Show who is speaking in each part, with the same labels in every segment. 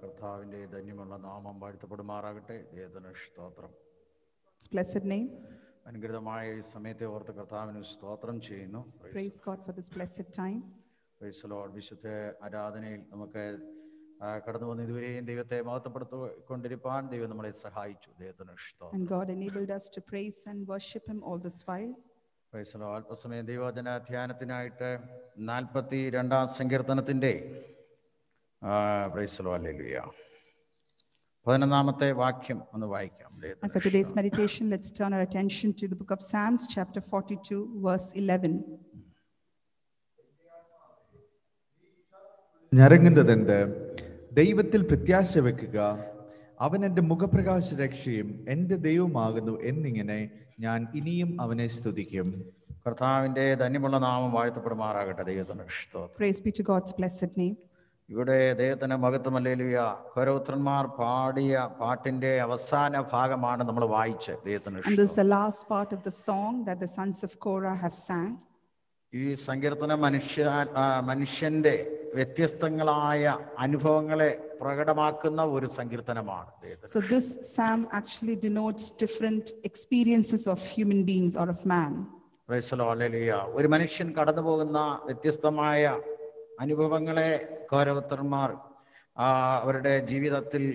Speaker 1: കർത്താവിന്റെ ധന്യമുള്ള നാമം വാഴ്ത്തപ്പെടുമാറാകട്ടെ. ദൈവത്തിന് സ്തോത്രം.
Speaker 2: Blessed name.
Speaker 1: അനുഗ്രഹമായ ഈ സമയത്തെ ഓർത്ത് കർത്താവിന് സ്തോത്രം ചെയ്യുന്നു.
Speaker 2: Praise God for this blessed time.
Speaker 1: Price the Lord. വിശുദ്ധ ആരാധനയിൽ നമുക്ക് കടന്നു വന്ന് ഇതുവരെയും ദൈവത്തെ മഹത്വപ്പെടുത്തിക്കൊണ്ടിരിപ്പാൻ ദൈവം നമ്മളെ സഹായിച്ചു. ദൈവത്തിന് സ്തോത്രം.
Speaker 2: And God enabled us to praise and worship Him all this while.
Speaker 1: Price the Lord. അല്പസമയം ദൈവവചന ധ്യാനത്തിനായിട്ട് 42-ാം സങ്കീർത്തനത്തിന്റെ പ്രൈസ് ദി ലോർഡ്. ഹല്ലേലൂയ. 11-ാമത്തെ വാക്യം ഒന്ന് വായിക്കാം.
Speaker 2: And for today's meditation, let's turn our attention to the book of Psalms, chapter 42, verse 11.
Speaker 3: ഞരങ്ങുന്നതെന്ത്? ദൈവത്തിൽ പ്രത്യാശ വെക്കുക. അവൻ എൻ്റെ മുഖപ്രകാശ രക്ഷയും എൻ്റെ ദൈവമാകുന്നു എന്നിങ്ങനെ ഞാൻ ഇനിയും അവനെ സ്തുതിക്കും.
Speaker 1: കർത്താവിന്റെ ധന്യമുള്ള നാമം വാഴ്ത്തപ്പെടുമാറാകട്ടെ. ദൈവത്തിന് സ്തോത്രം.
Speaker 2: Praise be to God's blessed name.
Speaker 1: ഇവിടെ ദൈവത്തിന് മഹത്വം. ഹല്ലേലൂയ. ഘോരപുത്രന്മാർ പാടിയ പാട്ടിന്റെ അവസാന ഭാഗമാണ് നമ്മൾ വായിച്ചത്. ദൈവത്തിന്
Speaker 2: And this is the last part of the song that the sons of Korah have sang.
Speaker 1: ഈ സങ്കീർത്തനം മനുഷ്യന്റെ വ്യത്യസ്തങ്ങളായ അനുഭവങ്ങളെ പ്രകടമാക്കുന്ന ഒരു സങ്കീർത്തനമാണ്.
Speaker 2: So this psalm actually denotes different experiences of human beings or of man.
Speaker 1: Price the Lord. Hallelujah. ഒരു മനുഷ്യൻ കടന്നു പോകുന്ന വ്യത്യസ്തമായ അനുഭവങ്ങളെ ഘോരപുത്രന്മാർ അവരുടെ ജീവിതത്തിൽ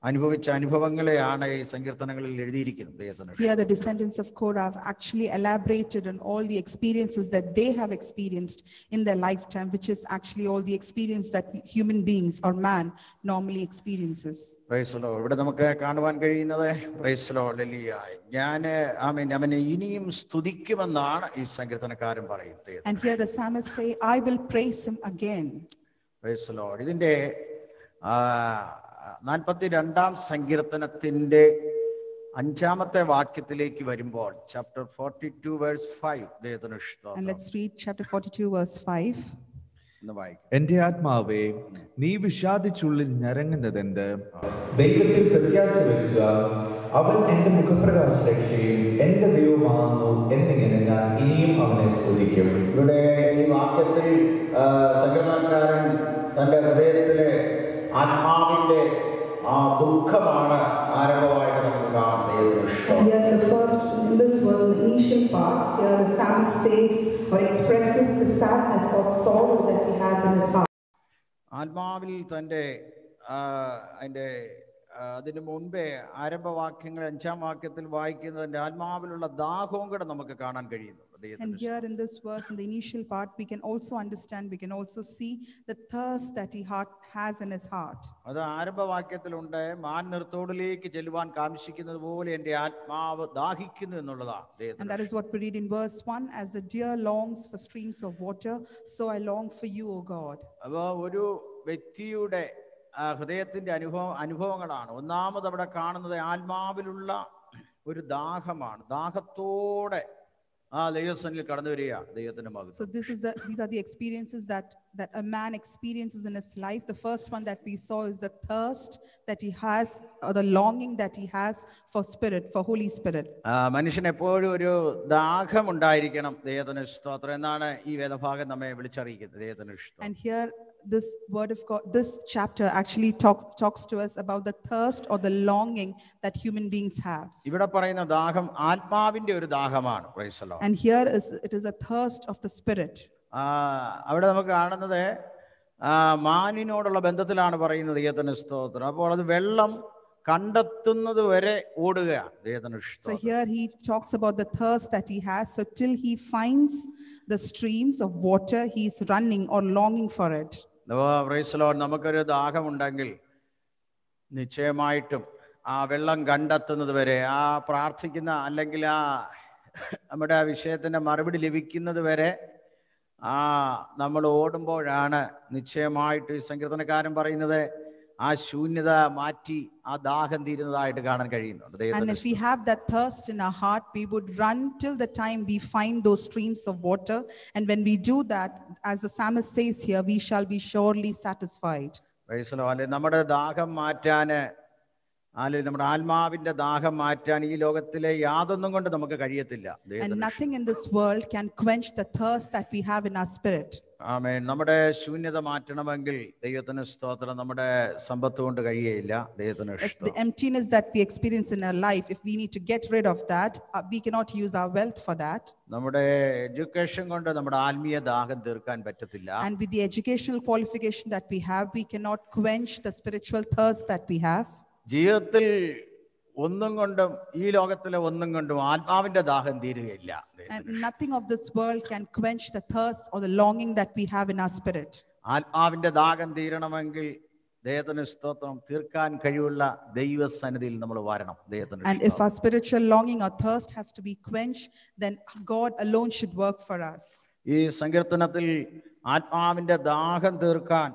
Speaker 1: അനുഭവിച്ച അനുഭവങ്ങളെയാണ് ഈ സങ്കീർത്തനങ്ങളിൽ എഴുതിയിരിക്കുന്നത്.
Speaker 2: Here the descendants of Korah have actually elaborated on all the experiences that they have experienced in their lifetime, which is actually all the experience that human beings or man normally experiences.
Speaker 1: Price the Lord. ഇവിടെ നമുക്ക് കാണുവാൻ കഴിയുന്നത് price the Lord. Hallelujah. അവനെ ഇനിയും സ്തുതിക്കുമെന്നാണ് ഈ സങ്കീർത്തനക്കാരൻ പറയുന്നത്.
Speaker 2: And here the psalmist say, I will praise him again.
Speaker 1: Price the Lord. ഇതിന്റെ 42-ാം സങ്കീർത്തനത്തിന്റെ 5-ാമത്തെ വാക്യത്തിലേക്ക് വരുമ്പോൾ ചാപ്റ്റർ 42 വേഴ്സ് 5 ദൈവത്തിന് സ്തോത്രം.
Speaker 2: And let's read chapter 42 verse 5.
Speaker 1: എന്ന് വായിക്കാം.
Speaker 3: എൻ്റെ ആത്മാവേ, നീ വിഷാദിച്ചുള്ളിൽ ഞരങ്ങുന്നതെന്ത്? ദൈവത്തിൽ പ്രത്യാശ വെക്കുക. അവൻ എൻ്റെ മുഖപ്രകാശ രക്ഷയും എൻ്റെ ദൈവമാകുന്നു എന്നിങ്ങനെ ഞാൻ ഇനിയും അവനെ സ്തുതിക്കും.
Speaker 1: ഇവിടെ ഈ വാക്യത്തിൽ സങ്കീർത്തനക്കാരൻ തന്റെ ഹൃദയത്തിലെ ആത്മാവിന്റെ ദുഃഖമാണ് ആരംഭമായിട്ട് നമുക്ക് കാണുന്നത്.
Speaker 2: And here in this verse, the initial part, here the psalmist says or expresses the sadness or sorrow that he has in his heart.
Speaker 1: ആത്മാവിൽ തന്റെ അതിന് മുൻപേ ആരംഭവാക്യങ്ങൾ 5-ാം വാക്യത്തിൽ വായിക്കുന്നതിന്റെ ആത്മാവിലുള്ള ദാഹവും കൂടെ നമുക്ക് കാണാൻ കഴിയുന്നു.
Speaker 2: And here in this verse, in the initial part, we can also understand, we can also see the thirst that he has in his heart.
Speaker 1: അത് ആരംഭവാക്യത്തിലുണ്ട്. മാൻ നിർത്തോടിലേക്ക് ചെല്ലുവാൻ കാംക്ഷിക്കുന്നത് പോലെ എൻ്റെ ആത്മാവ് ദാഹിക്കുന്നു എന്നുള്ളതാണ്.
Speaker 2: And that is what we read in verse 1, as the deer longs for streams of water, so I long for you, O God.
Speaker 1: അപ്പോൾ ഒരു വ്യക്തിയുടെ ഹൃദയത്തിന്റെ അനുഭവങ്ങളാണ് ഒന്നാമത് അവിടെ കാണുന്നത്. ആത്മാവിലുള്ള ഒരു ദാഹമാണ്. ദാഹത്തോടെ ദൈവസന്നിധിയിൽ കടന്നു വരിക. ദൈവത്തിന്റെ മഹത്വം.
Speaker 2: So these are the experiences that a man experiences in his life. The first one that we saw is the thirst that he has, or the longing that he has for spirit, for Holy Spirit.
Speaker 1: മനുഷ്യൻ എപ്പോഴും ഒരു ദാഹം ഉണ്ടായിരിക്കണം. ദൈവത്തിന് സ്തോത്രം എന്നാണ് ഈ വേദഭാഗം നമ്മെ വിളിച്ചറിയിക്കുന്നത്. ദൈവത്തിന് സ്തോത്രം.
Speaker 2: And here this word of God, this chapter actually talks to us about the thirst or the longing that human beings have.
Speaker 1: ഇവിടെ പറയുന്ന ദാഹം ആത്മാവിന്റെ ഒരു ദാഹമാണ്. Praise the Lord.
Speaker 2: And here it is a thirst of the spirit.
Speaker 1: അവിടെ നമുക്ക് കാണുന്നത് മാനിനോടുള്ള ബന്ധത്തിലാണ് പറയുന്നത്. ദൈവത്തിന് സ്തോത്രം. അപ്പോൾ അത് വെള്ളം കണ്ടെത്തുന്നത് വരെ ഓടുക. ദൈവത്തിന് സ്തോത്രം.
Speaker 2: So here he talks about the thirst that he has. So till he finds the streams of water, he is running or longing for it.
Speaker 1: Price the Lord. നമുക്കൊരു ദാഹമുണ്ടെങ്കിൽ നിശ്ചയമായിട്ടും ആ വെള്ളം കണ്ടെത്തുന്നത് വരെ, പ്രാർത്ഥിക്കുന്ന അല്ലെങ്കിൽ നമ്മുടെ വിഷയത്തിന്റെ മറുപടി ലഭിക്കുന്നത് വരെ നമ്മൾ ഓടുമ്പോഴാണ് നിശ്ചയമായിട്ട് ഈ സങ്കീർത്തനക്കാരൻ പറയുന്നത് ആ ശൂന്യത മാറ്റി ആ ദാഹം തീരുന്നതായിട്ട് കാണാൻ കഴിയുന്നുണ്ട്.
Speaker 2: And if we have that thirst in our heart, we would run till the time we find those streams of water. And when we do that, as the psalmist says here, we shall be surely satisfied.
Speaker 1: നമ്മുടെ ദാഹം മാറ്റാന്, നമ്മുടെ ആത്മാവിന്റെ ദാഹം മാറ്റാൻ ഈ ലോകത്തിലെ യാതൊന്നും കൊണ്ട് നമുക്ക് കഴിയത്തില്ല.
Speaker 2: And nothing in this world can quench the thirst that we have in our spirit.
Speaker 1: ആമേൻ. നമ്മുടെ ശൂന്യത മാറ്റണമെങ്കിൽ ദൈവത്തിന് സ്തോത്രം, നമ്മുടെ സമ്പത്ത് കൊണ്ട് കഴിയുകയില്ല. ദൈവത്തിന്
Speaker 2: If the emptiness that we experience in our life, if we need to get rid of that, we cannot use our wealth for that.
Speaker 1: നമ്മുടെ എഡ്യൂക്കേഷൻ കൊണ്ട് നമ്മുടെ ആത്മീയ ദാഹം തീർക്കാൻ പറ്റത്തില്ല.
Speaker 2: And with the educational qualification that we have, we cannot quench the spiritual thirst that we have.
Speaker 1: ജീവിതത്തിൽ ഒന്നും കൊണ്ടും, ഈ ലോകത്തിലെ ഒന്നും കൊണ്ടും ആത്മാവിന്റെ ദാഹം തീരുകയില്ല.
Speaker 2: And nothing of this world can quench the thirst or the longing that we have in our spirit.
Speaker 1: ആത്മാവിന്റെ ദാഹം തീരണമെങ്കിൽ ദൈവത്തിന് സ്തോത്രം, തീർക്കാൻ കഴിവുള്ള ദൈവസന്നിധിയിൽ നമ്മൾ വരണം. ദൈവത്തിന്
Speaker 2: And if our spiritual longing or thirst has to be quenched, then God alone should work for us.
Speaker 1: ഈ സങ്കീർത്തനത്തിൽ ആത്മാവിന്റെ ദാഹം തീർക്കാൻ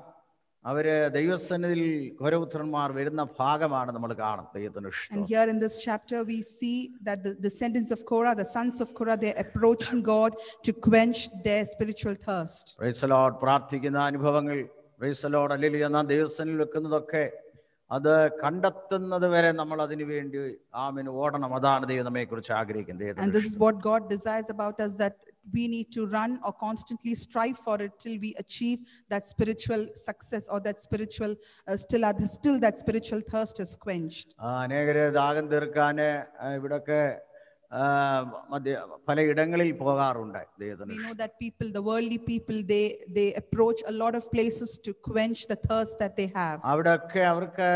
Speaker 1: അവര് ദൈവസന്നിധിയിൽ ഘോരപുത്രന്മാർ വരുന്ന ഭാഗമാണ് നമ്മൾ കാണുന്നത്. ദൈവത്തിന് ഇഷ്ടം.
Speaker 2: And here in this chapter we see that the descendants of Korah, the sons of Korah, they are approaching God to quench their spiritual thirst.
Speaker 1: Price the Lord. പ്രാർത്ഥിക്കുന്ന അനുഭവങ്ങൾ, പ്രൈസ് ദി ലോർഡ്, ഹല്ലേലൂയ, നാം ദൈവസന്നിധിയിൽ വെക്കുന്നതൊക്കെ അത് കണ്ടെത്തുന്നത് വരെ നമ്മൾ അതിനു വേണ്ടി ആമേൻ ഓടണം. അതാണ് ദൈവം നമ്മെക്കുറിച്ച് ആഗ്രഹിക്കുന്നത്.
Speaker 2: And this is what God desires about us, that we need to run or constantly strive for it till we achieve that spiritual success or that spiritual still that spiritual thirst is quenched.
Speaker 1: അനേകരെ ദാഹം തീർക്കാൻ ഇവിടൊക്കെ പല ഇടങ്ങളിൽ പോകാറുണ്ട്.
Speaker 2: We know that people, the worldly people, they approach a lot of places to quench the thirst that they have.
Speaker 1: അവിടെയൊക്കെ അവർക്ക്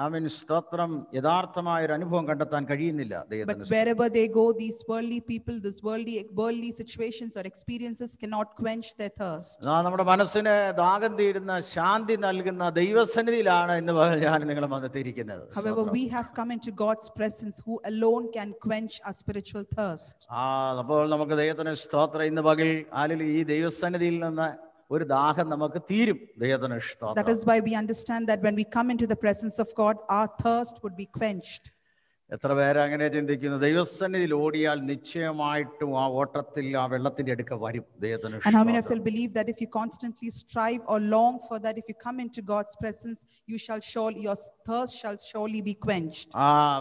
Speaker 1: ആമേൻ സ്തോത്രം യഥാർത്ഥമായ ഒരു അനുഭവം കണ്ടെത്താൻ കഴിയുന്നില്ല.
Speaker 2: But wherever they go, these worldly people, this worldly situations or experiences cannot quench their thirst.
Speaker 1: നമ്മുടെ മനസ്സിന് ദാഹം തീരുന്ന, ശാന്തി നൽകുന്ന ദൈവസന്നിധിയിലാണ് ഇന്ന് ഞാൻ നിങ്ങളെ വന്നെത്തിയിരിക്കുന്നത്.
Speaker 2: However, we have come into God's presence, who alone can quench our spiritual thirst.
Speaker 1: അപ്പോൾ നമുക്ക് ദൈവത്തിന് സ്തോത്രം, ഇന്ന് പകൽ ഈ ദൈവസന്നിധിയിൽ നിന്ന് ഒരു ദാഹം നമുക്ക് തീരും. ദൈവത്തിന് സ്തോത്രം.
Speaker 2: That is why we understand that when we come into the presence of God, our thirst would be quenched.
Speaker 1: എത്ര പേര് അങ്ങനെ ചിന്തിക്കുന്നു? ദൈവസന്നിധിയിൽ ഓടിയാൽ നിശ്ചയമായിട്ടും ആ ഓട്ടത്തിൽ ആ വെള്ളത്തിന്റെ അടുക്ക വരും. ദൈവത്തിന്
Speaker 2: And how many of you believe that if you constantly strive or long for that, if you come into God's presence, your thirst shall surely be quenched.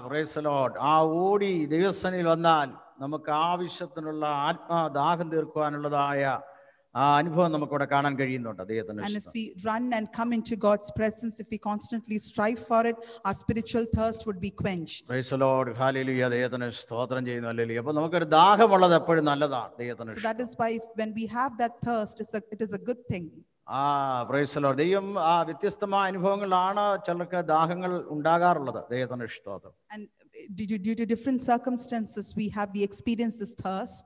Speaker 1: Praise the Lord. ആ ഓടി ദൈവസന്നിധിയിൽ വന്നാൽ നമുക്ക് ആവശ്യത്തിനുള്ള ആത്മദാഹം തീർക്കുവാനുള്ളതായ ആ അനുഭവം നമുക്കിവിടെ കാണാൻ കഴിയുന്നുണ്ട്.
Speaker 2: And if we run and come into God's presence, if we constantly strive for it, our spiritual thirst would be quenched.
Speaker 1: Praise the Lord. Hallelujah. ദൈവത്തിന് സ്തോത്രം ചെയ്യുന്നു. ഹല്ലേലൂയ. അപ്പോൾ നമുക്കൊരു ദാഹമുള്ളത് എപ്പോഴും നല്ലതാണ്. ദൈവത്തിന്.
Speaker 2: So that is why when we have that thirst, it is a good thing.
Speaker 1: Praise the Lord. ദൈവം വ്യത്യസ്തമായ അനുഭവങ്ങളാണ് ചിലർക്ക് ദാഹങ്ങൾ ഉണ്ടാകാറുള്ളത്. ദൈവത്തിന് സ്തോത്രം.
Speaker 2: And due to different circumstances, we experience this thirst.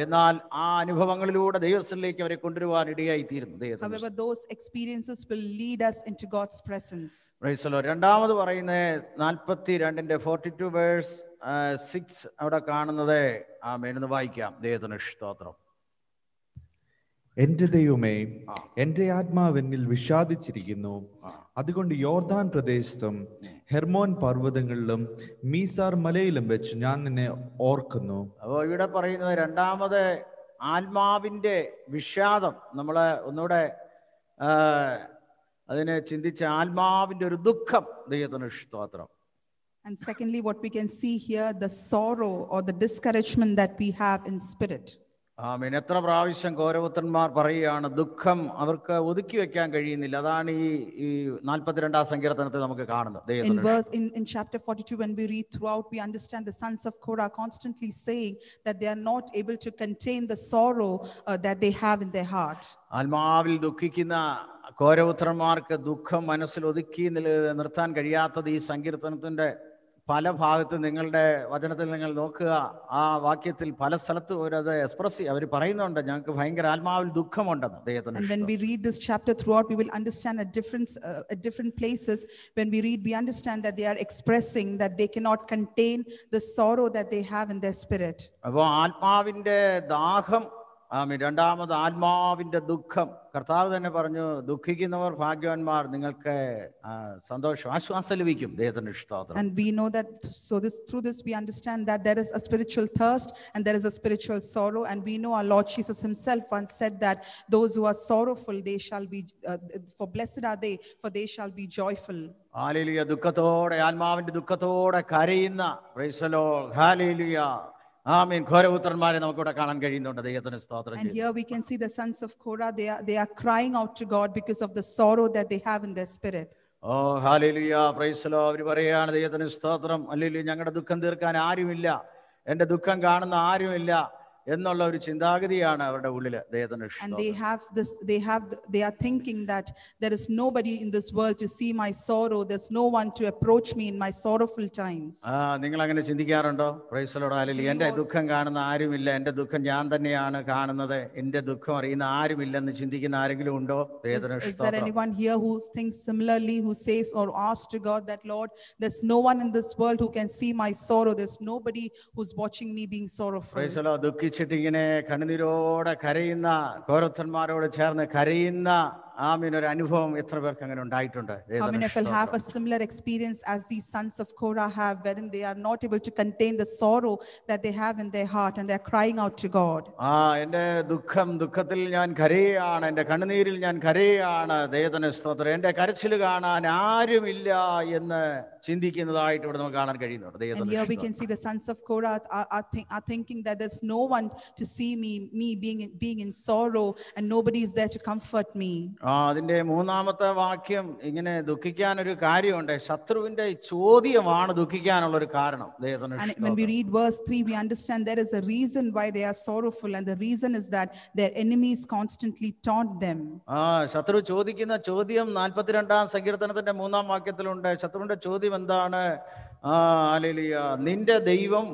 Speaker 1: എന്നാൽ ആ അനുഭവങ്ങളിലൂടെ ദൈവത്തിലേക്ക് അവരെ കൊണ്ടുവരുവാൻ ഇടയായി തീരുന്നു.
Speaker 2: However, those experiences will lead us into God's presence.
Speaker 1: Praise the Lord. രണ്ടാമത് പറയുന്നത് 42 42 വേഴ്സ് 6 അവിടെ കാണുന്നത് ആമേൻ വായിക്കാം. ദൈവത്തിന് സ്തോത്രം.
Speaker 3: എന്റെ ദൈവമേ, എന്റെ ആത്മാവെന്നിൽ വിഷാദിച്ചിരിക്കുന്നു. അതുകൊണ്ട് യോർദാൻ പ്രദേശത്തും ഹെർമോൻ പർവ്വതങ്ങളിലും മീസാർ മലയിലും വെച്ച് ഞാൻ നിന്നെ ഓർക്കുന്നു.
Speaker 1: അപ്പോൾ ഇവിടെ പറയുന്നത് രണ്ടാമത് ആത്മാവിന്റെ വിഷാദം. നമ്മളെ ഒന്നുകൂടെ അതിനെ ചിന്തിച്ച ആത്മാവിന്റെ ഒരു ദുഃഖം. ദൈവത്തിന് സ്തോത്രം.
Speaker 2: And secondly, what we can see here, the sorrow or the discouragement that we have in spirit.
Speaker 1: ആമേൻ. എത്ര പ്രാവശ്യം ഘോരപുത്രന്മാർ പറയുകയാണ്, ദുഃഖം അവർക്ക് ഒതുക്കി വെക്കാൻ കഴിയുന്നില്ല. അതാണ് ഈ 42 സങ്കീർത്തനത്തിൽ നമുക്ക് കാണുന്നത്.
Speaker 2: In chapter 42, when we read throughout, we understand the sons of Korah constantly saying that they are not able to contain the sorrow that they have in their heart.
Speaker 1: ആത്മാവിൽ ദുഃഖിക്കുന്ന ഘോരപുത്രന്മാർക്ക് ദുഃഖം മനസ്സിൽ ഒതുക്കി നിർത്താൻ കഴിയാത്തത് ഈ സങ്കീർത്തനത്തിന്റെ പല ഭാഗത്ത് നിങ്ങളുടെ വചനത്തിൽ നിങ്ങൾ നോക്കുക. ആ വാക്യത്തിൽ പല സ്ഥലത്തും അവരത് എക്സ്പ്രസ് അവർ പറയുന്നുണ്ട്, ഞങ്ങൾക്ക് ഭയങ്കര ആത്മാവിൽ ദുഃഖമുണ്ടെന്ന്. ദൈവത്തിന്.
Speaker 2: And when we read this chapter throughout, we will understand at different places. When we read, we understand that they are expressing that they cannot contain the sorrow that they have in their spirit.
Speaker 1: അപ്പോൾ ആത്മാവിന്റെ ദാഹം, രണ്ടാമത് ആത്മാവിന്റെ ദുഃഖം. കർത്താവ് തന്നെ പറഞ്ഞു, ദുഃഖിക്കുന്നവർ ഭാഗ്യവാന്മാർ, നിങ്ങൾക്ക് സന്തോഷം ആശ്വാസം ലഭിക്കും. ദൈവത്തിന്റെ സ്തോത്രം.
Speaker 2: And we know that through this we understand that there is a spiritual thirst and there is a spiritual sorrow. And we know our Lord Jesus himself once said that those who are sorrowful, they shall be for blessed are they, for they shall be joyful.
Speaker 1: ഹല്ലേലൂയ. ദുഃഖത്തോടെ, ആത്മാവിന്റെ ദുഃഖത്തോടെ കരയുന്ന, praise the Lord, ഹല്ലേലൂയ, ആമീൻ ഘോരപുത്രന്മാരെ നമുക്കിവിടെ കാണാൻ കഴിയുന്നുണ്ട്. ദൈവത്തിന് സ്തോത്രം
Speaker 2: And
Speaker 1: ചെയ്തു.
Speaker 2: here we can see the sons of Korah, they are crying out to God because of the sorrow that they have in their spirit.
Speaker 1: ഓ ഹല്ലേലൂയ, പ്രൈസ് ദി ലോർഡ്. അവർ പറയാണ് ദൈവത്തിന് സ്തോത്രം, ഹല്ലേലൂയ, ഞങ്ങളുടെ ദുഃഖം തീർക്കാൻ ആരുമില്ല, എൻ്റെ ദുഃഖം കാണുന്ന ആരുമില്ല എന്നുള്ള ഒരു ചിന്താഗതിയാണ് അവരുടെ ഉള്ളിൽ. ദൈവത്തിന്
Speaker 2: And
Speaker 1: സ്തോത്രം.
Speaker 2: they are thinking that there is nobody in this world to see my sorrow, there's no one to approach me in my sorrowful times.
Speaker 1: നിങ്ങൾ അങ്ങനെ ചിന്തിക്കാറുണ്ടോ? Praise the Lord. ഹല്ലേലൂയ. എൻ്റെ ദുഃഖം കാണുന്ന ആരുമില്ല, എൻ്റെ ദുഃഖം ഞാൻ തന്നെയാണ് കാണുന്നത്, എൻ്റെ ദുഃഖം അറിയുന്ന ആരുമില്ലെന്ന് ചിന്തിക്കുന്ന ആരെങ്കിലും ഉണ്ടോ? ദൈവത്തിന്
Speaker 2: Is there
Speaker 1: സ്തോത്രം.
Speaker 2: anyone here who thinks similarly, who says or asks to God that, Lord, there's no one in this world who can see my sorrow, there's nobody who's watching me being sorrowful?
Speaker 1: Praise the Lord. ദുഃഖിച്ചിട്ടിങ്ങനെ കണ്ണുനീരോടെ കരയുന്ന ഘോരപുത്രന്മാരോട് ചേർന്ന് കരയുന്ന ആമീൻ ഒരു അനുഭവം എത്ര പേർക്ക് അങ്ങനെ ഉണ്ടായിട്ടുണ്ട്?
Speaker 2: How many of you have a similar experience as these sons of Korah have, wherein they are not able to contain the sorrow that they have in their heart and they are crying out to God?
Speaker 1: എൻ്റെ ദുഃഖത്തിൽ ഞാൻ കരയുകയാണ്, എൻ്റെ കണ്ണുനീരിൽ ഞാൻ കരയുകയാണ്. ദൈവത്തിന് സ്തോത്രം. എൻ്റെ കരച്ചിൽ കാണാൻ ആരുമില്ല എന്ന് ചിന്തിക്കുന്നതായിട്ട് ഇവിടെ നമുക്ക് കാണാൻ കഴിയുന്നുണ്ട്.
Speaker 2: And here we can see the sons of Korah are thinking that there's no one to see me being in sorrow and nobody is there to comfort me.
Speaker 1: അതിന്റെ മൂന്നാമത്തെ വാക്യം ഇങ്ങനെ ദുഃഖിക്കാനൊരു കാര്യമുണ്ട്. ശത്രുവിന്റെ ചോദ്യമാണ് ദുഃഖിക്കാനുള്ള ഒരു കാരണം.
Speaker 2: And when we read verse 3, we understand there is a reason why they are sorrowful, and the reason is that their enemies constantly taunt them.
Speaker 1: ശത്രു ചോദിക്കുന്ന ചോദ്യം 42-ാം സങ്കീർത്തനത്തിന്റെ 3-ാം വാക്യത്തിലുണ്ട്. ശത്രുവിന്റെ ചോദ്യം എന്താണ്? ഹല്ലേലൂയ, നിന്റെ ദൈവം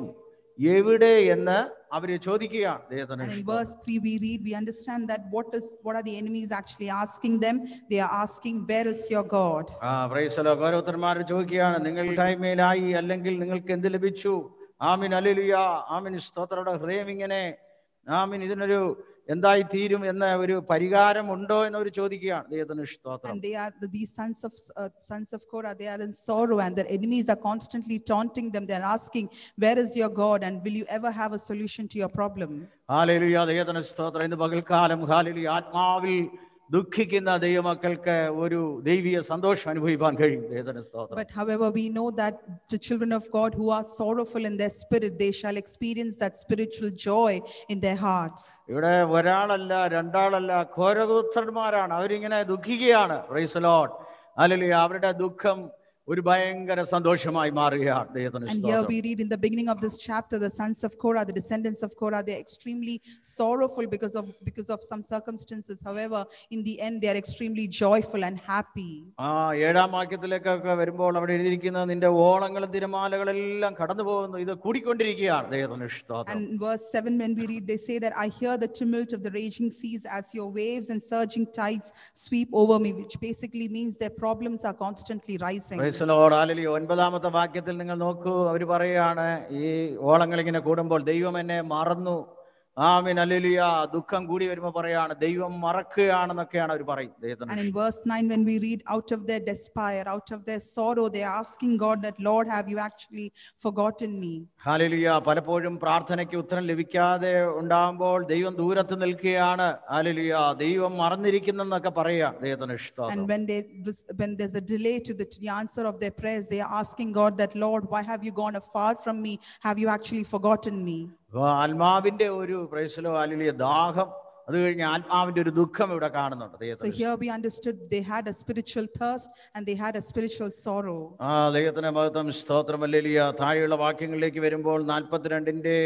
Speaker 1: എവിടെ എന്ന് അവര് ചോദിക്കുകയാണ്.
Speaker 2: And in verse 3 we understand that what are the enemies actually asking them? They are asking, where is your God?
Speaker 1: Praise the Lord. ഘോരപുത്രന്മാർ ചോദിക്കുകയാണ്, നിങ്ങൾ ടൈമേലായി അല്ലെങ്കിൽ നിങ്ങൾക്ക് എന്ത് ലഭിച്ചു? ആമീൻ ഹല്ലേലൂയ, ആമീൻ സ്തോത്രയുടെ ഹൃദയം ഇങ്ങനെ ആമീൻ ഇതിനൊരു എന്തായി തീരും എന്ന ഒരു പരിഹാരം ഉണ്ടോ എന്നവർ ചോദിക്കുകയാണ്. ദൈവത്തിന് സ്തോത്രം.
Speaker 2: And these sons of Korah, they are in sorrow and their enemies are constantly taunting them. They are asking, where is your God and will you ever have a solution to your problem?
Speaker 1: Hallelujah, ദൈവത്തിന് സ്തോത്രം. ഇന്ന് പകൽക്കാലം hallelujah ആത്മാവിൽ ദുഃഖിക്കുന്ന ദൈവമക്കൾക്ക് ഒരു ദൈവിക സന്തോഷം അനുഭവിക്കാൻ കഴിയും. ദൈവത്തിന് സ്തോത്രം.
Speaker 2: But however we know that the children of God who are sorrowful in their spirit, they shall experience that spiritual joy in their hearts.
Speaker 1: ഇവിടെ ഒരാളല്ല രണ്ടാളല്ല ഘോരപുത്രന്മാരാണ്. അവരിങ്ങനെ ദുഃഖിക്കുകയാണ്. Praise the Lord. ഹല്ലേലൂയ. അവരുടെ ദുഃഖം ഒരു ഭയങ്കര സന്തോഷമായി മാറുകയാണ്. ദൈവത്തിന്
Speaker 2: And here
Speaker 1: സ്തോത്രം.
Speaker 2: we read in the beginning of this chapter, the sons of Korah, the descendants of Korah, they are extremely sorrowful because of some circumstances. However, in the end, they are extremely joyful and happy.
Speaker 1: 7-ാം വാക്യത്തിലേക്കൊക്കെ വരുമ്പോൾ അവിടെ എഴുതിയിരിക്കുന്നത്, നിന്റെ ഓളങ്ങളും തിരമാലകളെല്ലാം കടന്നു പോകുന്നു, ഇത് കൂടിക്കൊണ്ടിരിക്കുകയാണ്. ദൈവത്തിന് സ്തോത്രം.
Speaker 2: And in verse 7, when we read, they say that I hear the tumult of the raging seas as your waves and surging tides sweep over me, which basically means their problems are constantly rising.
Speaker 1: Praise the Lord. ഹല്ലേലൂയ. 9-ാമത്തെ വാക്യത്തിൽ നിങ്ങൾ നോക്കൂ, അവർ പറയാണ്, ഈ ഓളങ്ങൾ ഇങ്ങനെ കൂടുമ്പോൾ ദൈവം എന്നെ മറന്നു. ആമീൻ ഹല്ലേലൂയ. ദുഃഖം കൂടി വരുമ്പോൾ പറയാണ് ദൈവം മറക്കുകയാണെന്നൊക്കെയാണ് അവർ പറയും.
Speaker 2: And in verse 9, when we read, out of their despair, out of their sorrow, they are asking God that, Lord, have you actually forgotten me?
Speaker 1: Hallelujah. പലപ്പോഴും പ്രാർത്ഥനയ്ക്ക് ഉത്തരം ലഭിക്കാതെ ഉണ്ടാകുമ്പോൾ ദൈവം ദൂരത്ത് നിൽക്കുകയാണ്. ഹല്ലേലൂയ. ദൈവം മറന്നിരിക്കുന്നെന്നൊക്കെ പറയാം. ദൈവത്തിന് സ്തോത്രം.
Speaker 2: And when there's a delay to the answer of their prayers, they are asking God that, Lord, why have you gone afar from me? Have you actually forgotten me?
Speaker 1: ആത്മാവിന്റെ ഒരു പ്രൈസ് ദി ലോർഡ് ഹല്ലേലൂയ ദാഹം, അത് കഴിഞ്ഞ് ആത്മാവിന്റെ ഒരു ദുഃഖം ഇവിടെ കാണുന്നുണ്ട്.
Speaker 2: So here we understood they had a spiritual thirst and they had a spiritual sorrow.
Speaker 1: ദൈവത്തിന് മഹത്വം, സ്തോത്രം. ഹല്ലേലൂയ. താഴെയുള്ള വാക്യങ്ങളിലേക്ക് വരുമ്പോൾ 42-ന്റെ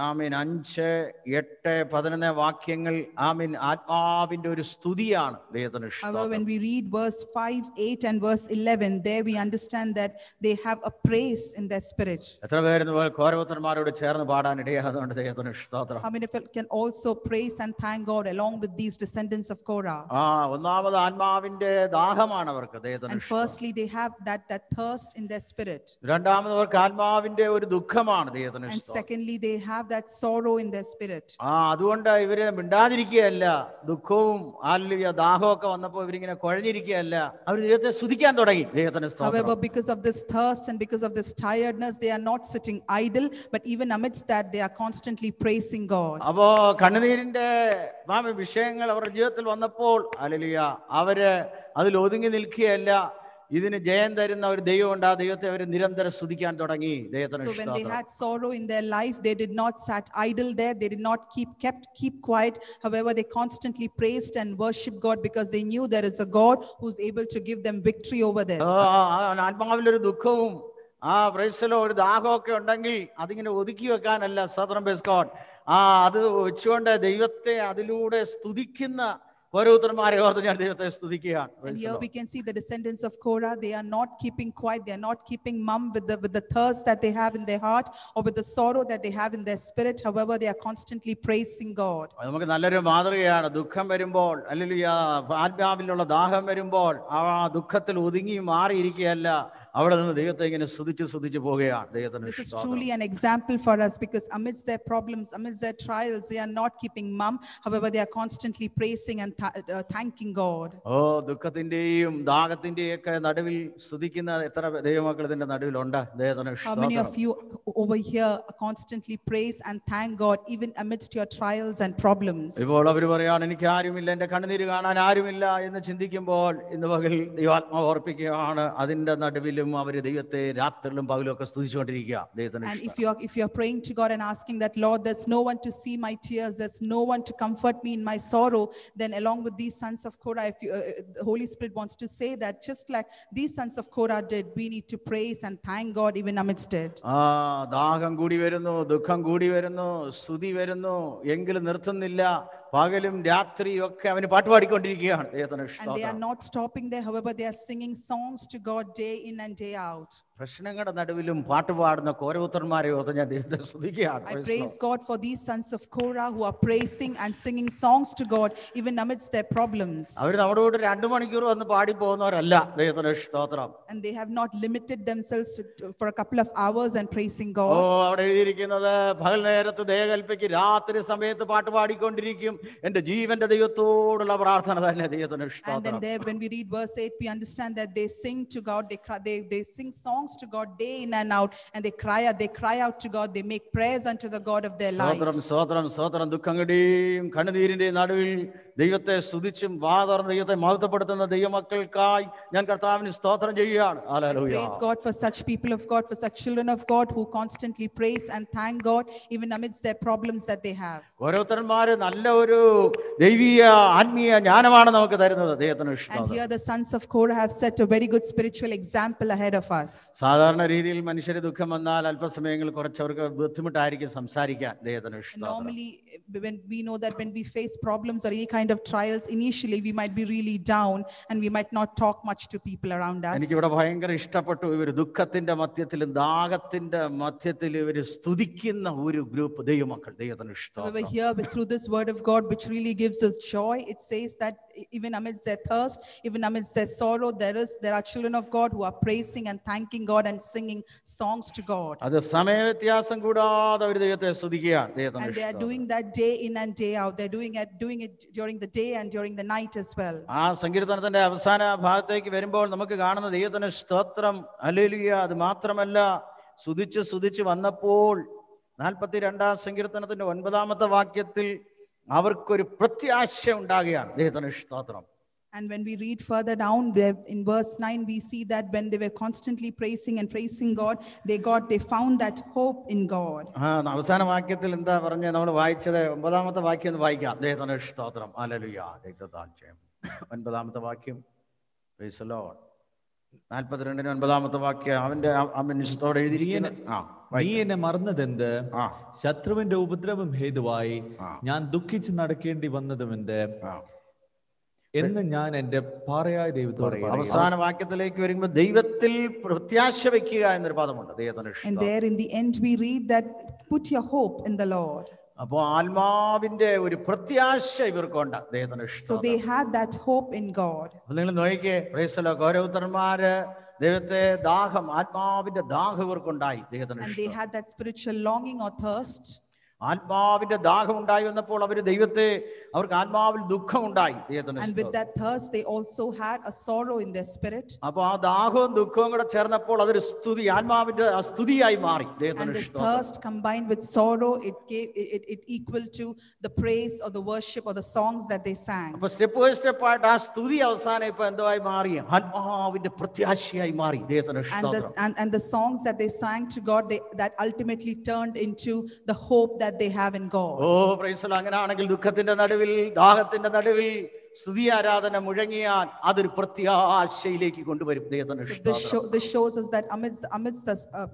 Speaker 1: ആമീൻ 5, 8, 11 വാക്യങ്ങൾ ആമീൻ ആത്മാവിന്റെ ഒരു സ്തുതിയാണ്. ദൈവത്തിന്
Speaker 2: However, when we read verse 5, 8 and verse 11, there we understand that they have a praise in their spirit.
Speaker 1: എത്ര പേര് ഘോരപുത്രന്മാരോട് ചേർന്ന് പാടാൻ ഇടയാകുന്നുണ്ട്? ദൈവത്തിന് സ്തോത്രം.
Speaker 2: How many of you can also praise and thank God along with these descendants of Korah?
Speaker 1: ഒന്നാമത് ആത്മാവിന്റെ ദാഹമാണ് അവർക്ക്. ദൈവത്തിന്
Speaker 2: And firstly, they have that thirst in their spirit.
Speaker 1: രണ്ടാമത് അവർക്ക് ആത്മാവിന്റെ ഒരു ദുഃഖമാണ്. ദൈവത്തിന്
Speaker 2: And
Speaker 1: സ്തോത്രം.
Speaker 2: secondly, they have that sorrow in their spirit.
Speaker 1: അതുകൊണ്ട് ഇവര് മിണ്ടാതിരിക്കുകയല്ല. ദുഃഖവും ഹല്ലേലൂയ ദാഹവും ഒക്കെ വന്നപ്പോൾ ഇവരിങ്ങനെ കുഴഞ്ഞിരിക്കുകയല്ല, അവർ ദൈവത്തെ സ്തുതിക്കാൻ തുടങ്ങി. ദൈവത്തിന് സ്തോത്രം.
Speaker 2: However, because of this thirst and because of this tiredness, they are not sitting idle, but even amidst that, they are constantly praising God.
Speaker 1: അപ്പോ കണ്ണുനീരിന്റെ വിഷയങ്ങൾ അവരുടെ ജീവിതത്തിൽ വന്നപ്പോൾ ഹല്ലേലൂയ അവര് അതിൽ ഒതുങ്ങി നിൽക്കുകയല്ല. ഇതിന് ജയം തരുന്ന ഒരു ദൈവമുണ്ട്. ആ ദൈവത്തെ അവർ നിരന്തരം സ്തുതിക്കാൻ തുടങ്ങി. ദൈവത്തിന്
Speaker 2: So when they
Speaker 1: സ്തോത്രം.
Speaker 2: had sorrow in their life, they did not sat idle there. They did not keep quiet. However, they constantly praised and worshiped God because they knew there is a God who's able to give them victory over this.
Speaker 1: ആത്മാവിലൊരു ദുഃഖവും പ്രൈസലോ ഒരു ദാഹമൊക്കെ ഉണ്ടെങ്കിൽ അതിങ്ങനെ ഒതുക്കി വെക്കാനല്ല. സ്തോത്രം praise God. അത് വെച്ചുകൊണ്ട് ദൈവത്തെ അതിലൂടെ സ്തുതിക്കുന്ന ഓരോരുത്തന്മാരെ ഓർത്ത് ഞാൻ ദൈവത്തെ സ്തുതിക്കുകയാണ്.
Speaker 2: And here we can see the descendants of Korah. They are not keeping quiet. They are not keeping mum with the thirst that they have in their heart or with the sorrow that they have in their spirit. However, they are constantly praising God.
Speaker 1: നമുക്ക് നല്ലൊരു മാതൃകയാണ്. ദുഃഖം വരുമ്പോൾ അല്ലെങ്കിൽ ആത്മാവിലുള്ള ദാഹം വരുമ്പോൾ ആ ദുഃഖത്തിൽ ഒതുങ്ങി മാറിയിരിക്കുകയല്ല, അവിടെ നിന്ന് ദൈവത്തെ ഇങ്ങനെ സ്തുതിച്ച് പോവുകയാണ്. ദൈവത്തിന്
Speaker 2: This is truly an example for us because amidst their problems, amidst their trials, they are not keeping mum. However, they are constantly praising and thanking God.
Speaker 1: ദുഃഖത്തിന്റെയും ദാഹത്തിന്റെയും ഒക്കെ നടുവിൽ സ്തുതിക്കുന്ന എത്ര ദൈവമക്കൾ ഇതിന്റെ നടുവിലുണ്ട്? ദൈവത്തിന്
Speaker 2: How many of you over here constantly praise and thank God even amidst your trials and problems?
Speaker 1: ഇപ്പോൾ അവർ പറയാണ്, എനിക്ക് ആരുമില്ല, എന്റെ കണ്ണുനീര് കാണാൻ ആരുമില്ല എന്ന് ചിന്തിക്കുമ്പോൾ ഇന്ന് പകൽ ദൈവാത്മാവ് ഓർപ്പിക്കുകയാണ്, അതിന്റെ നടുവിലും അവര് ദൈവത്തെ രാത്രിയിലും പകലും ഒക്കെ സ്തുതിച്ചുകൊണ്ടിരിക്കുക.
Speaker 2: And if you are praying to God and asking that, Lord, there's no one to see my tears, there's no one to comfort me in my sorrow, then along with these sons of Korah, if the Holy Spirit wants to say that just like these sons of Korah did, we need to praise and thank God even amidst it.
Speaker 1: ദാഹം കൂടി വരുന്നു, ദുഃഖം കൂടി വരുന്നു, സ്തുതി വരുന്നു, എങ്കിലും നിർത്തുന്നില്ല. പകലും രാത്രിയും ഒക്കെ അവന് പാട്ട് പാടിക്കൊണ്ടിരിക്കുകയാണ്.
Speaker 2: And they are not stopping there. However, they are singing songs to God day in and day out.
Speaker 1: പ്രശ്നങ്ങളുടെ നടുവിലും പാട്ട് പാടുന്ന കോരപുത്രന്മാരെ ഓർത്ത് ഞാൻ ദൈവത്തെ സ്തുതിക്കുകയാണ്.
Speaker 2: I praise God for these sons of Korah who are praising and singing songs to God even amidst their problems.
Speaker 1: അവർ നമ്മുടെ കൂടെ 2 മണിക്കൂർ വന്ന് പാടി പോകുന്നവരല്ല. ദൈവത്തിന് സ്തോത്രം.
Speaker 2: And they have not limited themselves for a couple of hours and praising God.
Speaker 1: അവിടെ എഴുതിയിരിക്കുന്നത്, പകൽ നേരത്ത് ദയകൽപ്പിക്ക്, രാത്രി സമയത്ത് പാട്ട് പാടിക്കൊണ്ടിരിക്കും, എന്റെ ജീവന്റെ ദൈവത്തോടുള്ള പ്രാർത്ഥന തന്നെ. ദൈവത്തിന് സ്തോത്രം.
Speaker 2: And then there, when we read verse 8, we understand that they sing to God, they sing songs to God day in and out, and they cry out to God, they make prayers unto the God of their life.
Speaker 1: സ്തോത്രം. ദുഃഖങ്ങളുടെയും കണ്ണുനീരിന്റെയും നടുവിൽ ദൈവത്തെ സ്തുതിച്ചും വാതർന്ന് ദൈവത്തെ മഹത്വപ്പെടുത്തുന്ന ദൈവമക്കൾക്കായി ഞാൻ കർത്താവിന് സ്തോത്രം ചെയ്യുകയാണ്. Hallelujah.
Speaker 2: Praise God for such people of God, for such children of God who constantly praise and thank God even amidst their problems that they have.
Speaker 1: ഓരോരുത്തന്മാര് നല്ല ഒരു ദൈവീയ ആത്മീയ ജ്ഞാനമാണ് നമുക്ക് തരുന്നത്. ദൈവത്തിന് സ്തോത്രം.
Speaker 2: And here the sons of Korah have set a very good spiritual example ahead of us.
Speaker 1: സാധാരണ രീതിയിൽ മനുഷ്യര് ദുഃഖം വന്നാൽ അല്പസമയങ്ങളിൽ കുറച്ചവർക്ക് ബുദ്ധിമുട്ടായിരിക്കും സംസാരിക്കാൻ. ദൈവത്തിന് സ്തോത്രം.
Speaker 2: Normally when we know that when we face problems or any kind of trials, initially we might be really down and we might not talk much to people around us.
Speaker 1: എനിക്ക് ഇവിടെ ഭയങ്കര ഇഷ്ടപ്പെട്ടു, ഇവർ ദുഃഖത്തിന്റെ മധ്യത്തിലും ദാഹത്തിന്റെ മധ്യത്തിലും ഇവർ സ്തുതിക്കുന്ന ഒരു ഗ്രൂപ്പ് ദൈവമക്കൾ. ദൈവത്തിന്
Speaker 2: However, here through this word of God which really gives us joy, it says that even amidst their thirst, even amidst their sorrow, there are children of God who are praising and thanking God and singing songs to God.
Speaker 1: അത് സമയവ്യത്യാസം കൂടാതെ അവർ ദൈവത്തെ സ്തുതിക്കുകയാണ്.
Speaker 2: And they are doing that day in and day out. They're doing it during the day and during the night as well.
Speaker 1: ആ സങ്കീർത്തനത്തിന്റെ അവസാന ഭാഗത്തേക്ക് വരുമ്പോൾ നമുക്ക് കാണുന്ന ദൈവത്തിന് സ്തോത്രം, ഹല്ലേലൂയ. അത് മാത്രമല്ല, സ്തുതിച്ച് വന്നപ്പോൾ 42-ാം സങ്കീർത്തനത്തിന്റെ 9-ാമത്തെ വാക്യത്തിൽ അവർക്കൊരു പ്രത്യാശ ഉണ്ടാകുകയാണ്. ദൈവത്തിന് സ്തോത്രം.
Speaker 2: And when we read further down in verse 9, we see that when they were constantly praising God, they found that hope in God.
Speaker 1: അവസാന വാക്യത്തിൽ എന്താ പറഞ്ഞേ? നമ്മൾ വായിച്ചത് 9-ാമത്തെ വാക്യം ഒന്ന് വായിക്കാം. ദൈവത്തിന് സ്തോത്രം. ഹല്ലേലൂയ. 9-ാമത്തെ വാക്യം. Praise the Lord. 42-ന്റെ 9-ാമത്തെ വാക്യം അവന്റെ അമനിഷ്ടത്തോടെ എഴുതിയിരിക്കുന്നു.
Speaker 3: നീ എന്നെ മറന്നതെന്ത്? ശത്രുവിന്റെ ഉപദ്രവം ഹേതുവായി ഞാൻ ദുഃഖിച്ച് നടക്കേണ്ടി വന്നതുമെന്ത് എന്ന് ഞാൻ എന്റെ പാറയായ ദൈവത്തോട് പറയും.
Speaker 1: അവസാന വാക്യത്തിലേക്ക് വരുമ്പോൾ ദൈവത്തിൽ പ്രത്യാശ വെക്കുക എന്നൊരു പദമുണ്ട്. ദൈവത്തിന്
Speaker 2: And there in the end we read that put your hope in the Lord.
Speaker 1: അപ്പോൾ ആത്മാവിന്റെ ഒരു പ്രത്യാശ ഇവർക്കുണ്ട്. ദൈവത്തിന്
Speaker 2: So they had that hope in God.
Speaker 1: നിങ്ങൾ നോക്കിക്കേ, പ്രൈസ് ദി ലോർഡ്. ഗൗരവത്തന്മാര് ദൈവത്തെ ആത്മാവിന്റെ ദാഹം ഇവർക്കുണ്ടായി. ദൈവത്തിന്
Speaker 2: And they had that spiritual longing or thirst.
Speaker 1: ആത്മാവിന്റെ ദാഹം ഉണ്ടായി വന്നപ്പോൾ അവർക്ക് ആത്മാവിൽ ദുഃഖമുണ്ടായി.
Speaker 2: And with that thirst, they also had a sorrow in their spirit.
Speaker 1: അപ്പൊ ആ ദാഹവും ദുഃഖവും കൂടെ ചേർന്നപ്പോൾ അതൊരു സ്തുതി, ആത്മാവിന്റെ സ്തുതിയായി മാറി.
Speaker 2: And this thirst combined with sorrow, it equal to the praise or the worship or the songs that they sang.
Speaker 1: അപ്പൊ സ്റ്റെപ്പ് ബൈ സ്റ്റെപ്പ് ആയിട്ട് ആ സ്തുതി അവസാനം ഇപ്പൊ എന്തായി മാറി? ആത്മാവിന്റെ പ്രത്യാശയായി മാറി.
Speaker 2: And the songs that they sang to God, that ultimately turned into the hope that they have in God.
Speaker 1: Praise the Lord. അങ്ങനെയാണെങ്കിൽ ദുഃഖത്തിന്റെ നടുവിൽ, ദാഹത്തിന്റെ നടുവിൽ സ്തുതി ആരാധന മുഴങ്ങിയാൽ അതൊരു പ്രത്യാശയിലേക്ക് കൊണ്ടുവരും.
Speaker 2: This shows us that amidst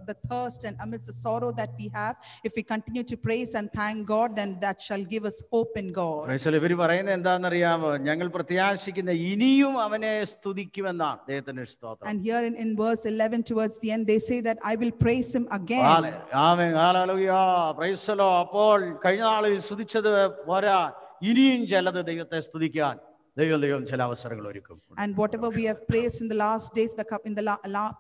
Speaker 2: the thirst and amidst the sorrow that we have, if we continue to praise and thank God, then that shall give us hope in God.
Speaker 1: ഇവർ പറയുന്നത് എന്താണെന്നറിയാമോ? ഞങ്ങൾ പ്രത്യാശിക്കുന്ന ഇനിയും അവനെ സ്തുതിക്കുമെന്നാണ്. ദൈവത്തിന്റെ സ്തോത്രം.
Speaker 2: And here in verse 11 towards the end, they say that I will praise him again.
Speaker 1: Amen, hallelujah, praise the Lord. അപ്പോൾ കഴിഞ്ഞ നാളിൽ സ്തുതിച്ചത് പോരാ, ഇനിയും ചിലത് ദൈവത്തെ സ്തുതിക്കാൻ ദൈവം ചില അവസരങ്ങൾ ഒരുക്കും.
Speaker 2: And whatever we have praised in the last days, in the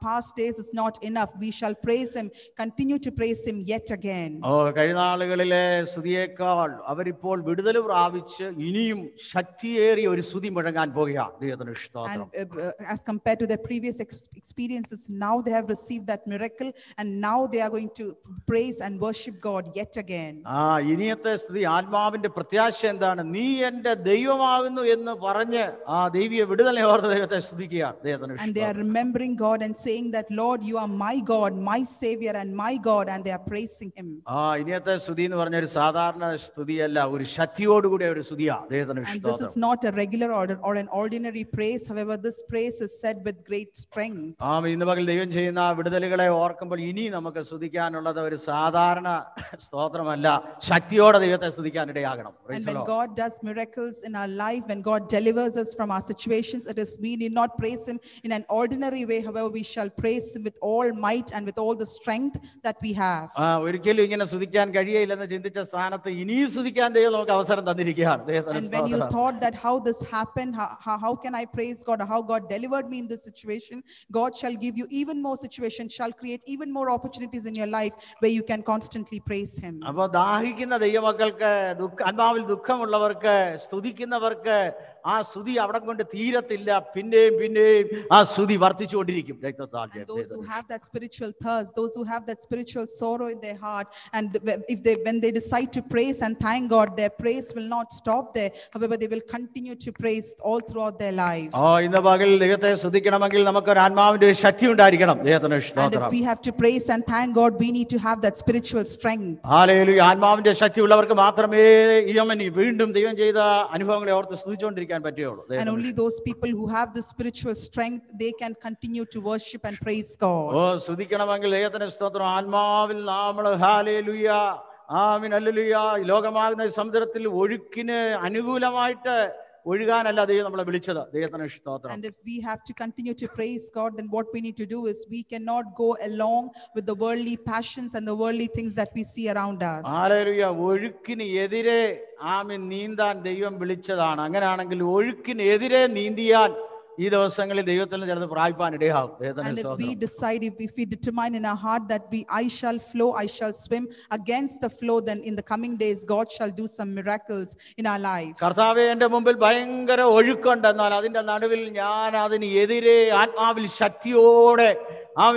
Speaker 2: past days is not enough. We shall praise him, continue to praise him yet again.
Speaker 1: കഴിഞ്ഞ നാളുകളിലെ സ്തുതിയേക്കാൾ അവരിപ്പോൾ വിടുതൽ പ്രാപിച്ച് ഇനിയും ശക്തിയേറിയ ഒരു സ്തുതി മുഴങ്ങാൻ പോകുകയാണ്. ദൈവത്തിന് സ്തോത്രം.
Speaker 2: And as compared to their previous experiences, now they have received that miracle, and now they are going to praise and worship God yet again.
Speaker 1: ഇനിയത്തെ സ്തുതി, ആത്മാവിന്റെ പ്രത്യാശ എന്താണ്? നീ എൻ്റെ ദൈവമാകുന്നു എന്ന് പറഞ്ഞ് ആ ദൈവിക വിടുതലിനെ ഓർത്ത് ദൈവത്തെ സ്തുതിക്കുകയാണ്.
Speaker 2: And they are remembering God and saying that, Lord, you are my God, my Savior and my God, and they are praising him.
Speaker 1: ഇനിയത്തെ സ്തുതി എന്ന് പറഞ്ഞ ഒരു സാധാരണ സ്തുതിയല്ല, ഒരു ശക്തിയോടുകൂടിയ ഒരു സ്തുതിയാണ്.
Speaker 2: And this is not a regular or an ordinary praise. However, this praise is said with great strength.
Speaker 1: ഇന്ന് പകൽ ദൈവം ചെയ്യുന്ന വിടുതലുകളെ ഓർക്കുമ്പോൾ ഇനി നമുക്ക് സ്തുതിക്കാനുള്ളത് ഒരു സാധാരണ സ്തോത്രമല്ല, ശക്തിയോടെ ദൈവത്തെ സ്തുതിക്കാൻ ഇടയാകണം.
Speaker 2: And when God does miracles in our life, when God delivers us from our situations, we need not praise him in an ordinary way. However, we shall praise him with all might and with all the strength that we have.
Speaker 1: ഒരിക്കലും ഇങ്ങനെ സ്തുതിക്കാൻ കഴിയില്ലെന്ന് ചിന്തിച്ച സ്ഥാനത്ത് ഇനിയും സ്തുതിക്കാൻ ദൈവം നമുക്ക് അവസരം തന്നിരിക്കുകയാണ്.
Speaker 2: And when you thought that how this happened, how can I praise God, or how God delivered me in this situation, God shall give you even more situations, shall create even more opportunities in your life where you can constantly praise him.
Speaker 1: അപ്പോൾ ദാഹിക്കുന്ന ദൈവമക്കൾക്ക്, ആത്മാവിൽ ദുഃഖമുള്ളവർക്ക്, സ്തുതിക്കുന്നവർക്ക് ആ സ്തുതി അവിടെ കൊണ്ട് തീരത്തില്ല. പിന്നെയും ആ സ്തുതി വർദ്ധിച്ചുകൊണ്ടിരിക്കും.
Speaker 2: Those who have that spiritual thirst, those who have that spiritual sorrow in their heart, and when they decide to praise and thank God, their praise will not stop there. However, they will continue to praise all throughout their life.
Speaker 1: ഇന്ന് പകൽ ദൈവത്തെ സ്തുതിക്കണമെങ്കിൽ നമുക്ക് ഒരു ആത്മാവിന്റെ ശക്തി ഉണ്ടായിരിക്കണം.
Speaker 2: And if we have to praise and thank God, we need to have that spiritual strength.
Speaker 1: Hallelujah. ആത്മാവിന്റെ ശക്തി ഉള്ളവർക്ക് മാത്രമേ വീണ്ടും ദൈവം ചെയ്ത അനുഭവങ്ങളെ ഓർത്ത് സ്തുതിച്ചുകൊണ്ടിരിക്കാൻ പറ്റുള്ളൂ.
Speaker 2: And only those people who have the spiritual strength, they can continue to worship and praise God.
Speaker 1: സ്തുതിക്കണമെങ്കിൽ ദൈവത്തിന്റെ സ്തോത്രം ആത്മാവിൽ നമ്മൾ ഹല്ലേലൂയ, ആമേൻ, ഹല്ലേലൂയ, ലോകമാകുന്ന സമുദ്രത്തിൽ ഒഴുക്കിന് അനുകൂലമായിട്ട് ഒഴുകാനല്ല ദൈവം നമ്മളെ വിളിച്ചത്. ദൈവത്തിന് സ്തോത്രം.
Speaker 2: And if we have to continue to praise God, then what we need to do is we cannot go along with the worldly passions and the worldly things that we see around us.
Speaker 1: ഹല്ലേലൂയ. ഒഴുക്കിന് എതിരെ ആമേൻ നീന്താൻ ദൈവം വിളിച്ചതാണ്. അങ്ങനെയാണെങ്കിൽ ഒഴുക്കിന് എതിരെ നീന്തിയാൽ ഈ ദിവസങ്ങളിൽ ദൈവത്തിൽ ചിലത് പ്രാപിപ്പാൻ ഇടയാകും.
Speaker 2: And if we decide, if we determine in our heart that I shall flow, I shall swim against the flow, then in the coming days God shall do some miracles in our life.
Speaker 1: കർത്താവേ, എൻ്റെ മുമ്പിൽ ഭയങ്കര ഒഴുക്കുണ്ട്, എന്നാൽ അതിന്റെ നടുവിൽ ഞാൻ അതിന് എതിരെ ആത്മാവിൽ ശക്തിയോടെ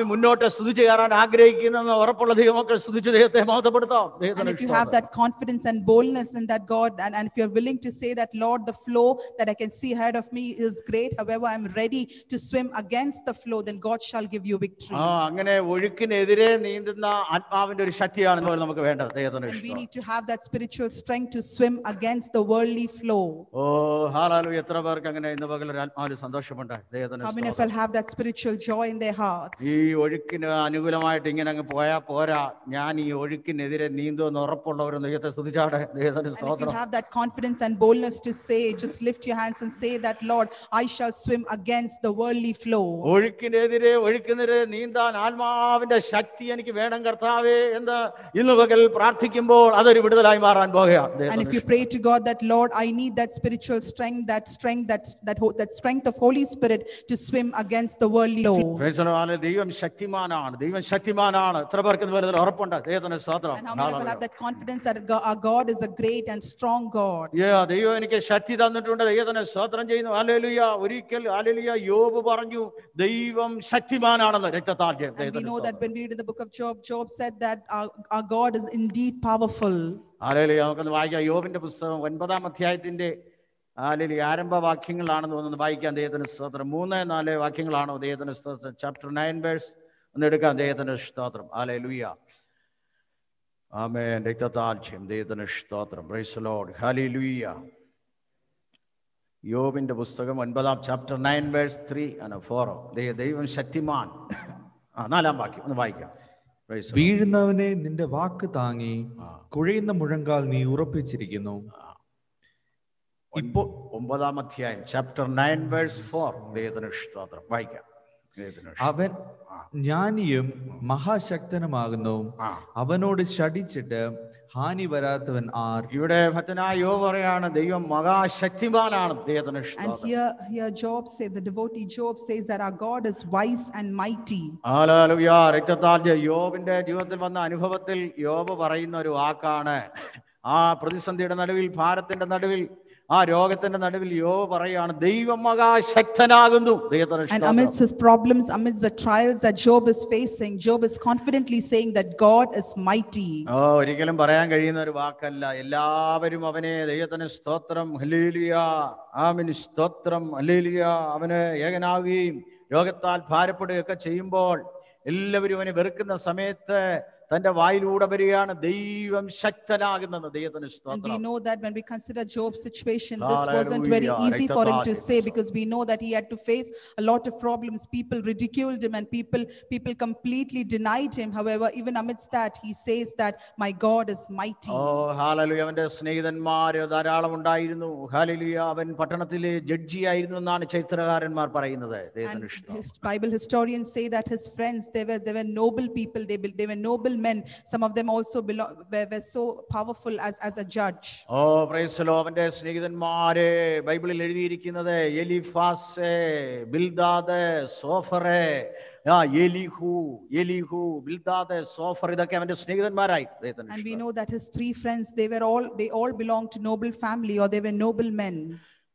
Speaker 1: മുന്നോട്ട് സ്തുതിച്ച് കയറാൻ ആഗ്രഹിക്കുന്ന ഉറപ്പുള്ള ദൈവമക്കൾ സ്തുതിച്ച് ദൈവത്തെ മഹത്വപ്പെടുത്താം.
Speaker 2: And if you have that confidence and boldness in that God, and if you're willing to say that, Lord, the flow that I can see ahead of me is great, however I'm ready to swim against the flow, then God shall give you victory.
Speaker 1: അങ്ങനെ ഒഴുക്കിനെതിരെ നീന്തുന്ന ആത്മാവിന്റെ ഒരു ശക്തിയാണ് നമുക്ക് വേണ്ടത്.
Speaker 2: And we need to have that spiritual strength to swim against the worldly flow.
Speaker 1: Hallelujah. എത്ര പേർക്ക് അങ്ങനെ ഇന്ന് പകൽ ഒരു ആത്മാവിൽ സന്തോഷമുണ്ട്?
Speaker 2: How many of you have that spiritual joy in their hearts?
Speaker 1: ഈ ഒഴുക്കിന് അനുകൂലമായിട്ട് ഇങ്ങനെ അങ്ങ് പോയാ പോരാ, ഞാൻ ഈ ഒഴുക്കിനെതിരെ നീന്തുമെന്ന് ഉറപ്പുള്ളവരും ദൈവത്തെ സ്തുതിച്ചാടെ. ദൈവത്തിന് സ്തോത്രം.
Speaker 2: If you have that confidence and boldness to say, just lift your hands and say that, Lord, I shall swim against the worldly flow.
Speaker 1: ഒഴുക്കിനെതിരെ നീന്താൻ ആത്മാവിന്റെ ശക്തി എനിക്ക് വേണം കർത്താവേ എന്ന് ഇന്ന് പകൽ പ്രാർത്ഥിക്കുമ്പോൾ അതൊരു വിടുതലായി മാറാൻ പോകുകയാണ്.
Speaker 2: And if you pray to God that, Lord, I need that spiritual strength, that strength of Holy Spirit to swim against the worldly flow.
Speaker 1: Praise the Lord. ദൈവം ശക്തിമാനാണ്, ദൈവം ശക്തിമാനാണ്. എത്ര പേർക്ക് വരുന്നതിൽ ഉറപ്പുണ്ട്? ദൈവത്തിന് സ്തോത്രം.
Speaker 2: And how many people have that confidence that our God is a great and strong God?
Speaker 1: ദൈവം എനിക്ക് ശക്തി തന്നിട്ടുണ്ട്, ദൈവത്തിന് സ്തോത്രം ചെയ്യുന്നു. ഹല്ലേലൂയ. ഒരിക്കൽ ഹല്ലേലൂയ യോബ് പറഞ്ഞു ദൈവം ശക്തിമാനാണെന്ന് രക്തത്താൽ.
Speaker 2: And we know that when we read in the book of Job, Job said that our God is indeed powerful.
Speaker 1: Hallelujah. നമുക്കൊന്ന് വായിക്കാം യോബിന്റെ പുസ്തകം 9-ാം അധ്യായത്തിന്റെ ആരംഭ വാക്യങ്ങളാണെന്ന് തോന്നുന്നു. വായിക്കാം. ദൈവത്തിന് സ്തോത്രം. 3-4 വാക്യങ്ങളാണോ? ദൈവത്തിന് സ്തോത്രം. ചാപ്റ്റർ 9 വേഴ്സ് ഒന്ന് എടുക്കാം. ദൈവത്തിന് സ്തോത്രം. ഹല്ലേലൂയ. ആമേൻ. രക്തത്താൽ ദൈവത്തിന് സ്തോത്രം. Price the Lord. ഹല്ലേലൂയ. യോബിന്റെ പുസ്തകം 9-ാം ചാപ്റ്റർ 9 വേഴ്സ് 3 and 4. ദൈവം ശക്തിമാൻ. 4-ാം വാക്യം ഒന്ന് വായിക്കാം.
Speaker 3: വീഴുന്നവനെ നിന്റെ വാക്ക് താങ്ങി, കുഴയുന്ന മുഴങ്കാൽ നീ ഉറപ്പിച്ചിരിക്കുന്നു.
Speaker 1: ഇപ്പോ 9-ാം അധ്യായം ചാപ്റ്റർ 9 വേഴ്സ് 4. ദൈവത്തിന് സ്തോത്രം. വായിക്കാം.
Speaker 3: അവൻ ജ്ഞാനിയും മഹാശക്തനുമാകുന്നു, അവനോട് ശഠിച്ചിട്ട് ഹാനി വരാത്തവൻ ആർ?
Speaker 1: ഇവിടെ ഭക്തനായ യോബ് പറയാണ് ദൈവം മഹാശക്തിമാനാണ്. ദൈവത്തിന്
Speaker 2: And here Job says, the devotee Job says that our God is wise and mighty.
Speaker 1: Hallelujah. രക്തത്താൽ യോബിന്റെ ജീവിതത്തിൽ വന്ന അനുഭവത്തിൽ യോബ് പറയുന്ന ഒരു വാക്കാണ്. ആ പ്രതിസന്ധിയുടെ നടുവിൽ, ഭാരത്തിന്റെ നടുവിൽ, ആ രോഗത്തിന്റെ നടുവിൽ യോബ് പറയാണ് ദൈവം മഹാശക്തനാകുന്നു.
Speaker 2: And amidst his problems, amidst the trials that Job is facing, Job is confidently saying that God is mighty.
Speaker 1: ഒരിക്കലും പറയാൻ കഴിയുന്ന ഒരു വാക്കല്ല. എല്ലാവരും അവനെ ദൈവത്തിന് സ്തോത്രം ഹല്ലേലൂയ ആമേൻ സ്തോത്രം ഹല്ലേലൂയ അവന് ഏകനാവുകയും രോഗത്താൽ ഭാരപ്പെടുകയൊക്കെ ചെയ്യുമ്പോൾ എല്ലാവരും അവനെ വെറുക്കുന്ന സമയത്ത് തന്റെ വായിലൂടെ വരികയാണ് ദൈവം ശക്തനാകുന്നത്. ദൈവത്തിന് സ്തോത്രം.
Speaker 2: And we know that when we consider Job's situation, this wasn't very easy for him to say, because we know that he had to face a lot of problems. People ridiculed him and people completely denied him. However, even amidst that, he says that my God is mighty.
Speaker 1: Hallelujah. അവന്റെ സ്നേഹിതന്മാർ ധാരാളം ഉണ്ടായിരുന്നു. Hallelujah. അവൻ പട്ടണത്തിലെ judge ആയിരുന്നു എന്നാണ് ചരിത്രകാരന്മാർ പറയുന്നത്.
Speaker 2: And his Bible historians say that his friends, they were noble people. They were noble men. Some of them also were so powerful as a judge.
Speaker 1: Price the Lord. അവന്റെ സ്നേഹിതന്മാരെ ബൈബിളിൽ എഴുതിയിരിക്കുന്നത് എലിഫാസ്, Bildad, Zophar, എലിഹു, Bildad, Zophar, ഇതൊക്കെ അവന്റെ സ്നേഹിതന്മാരായി.
Speaker 2: And we know that his 3 friends, they all belonged to noble family, or they were noble men.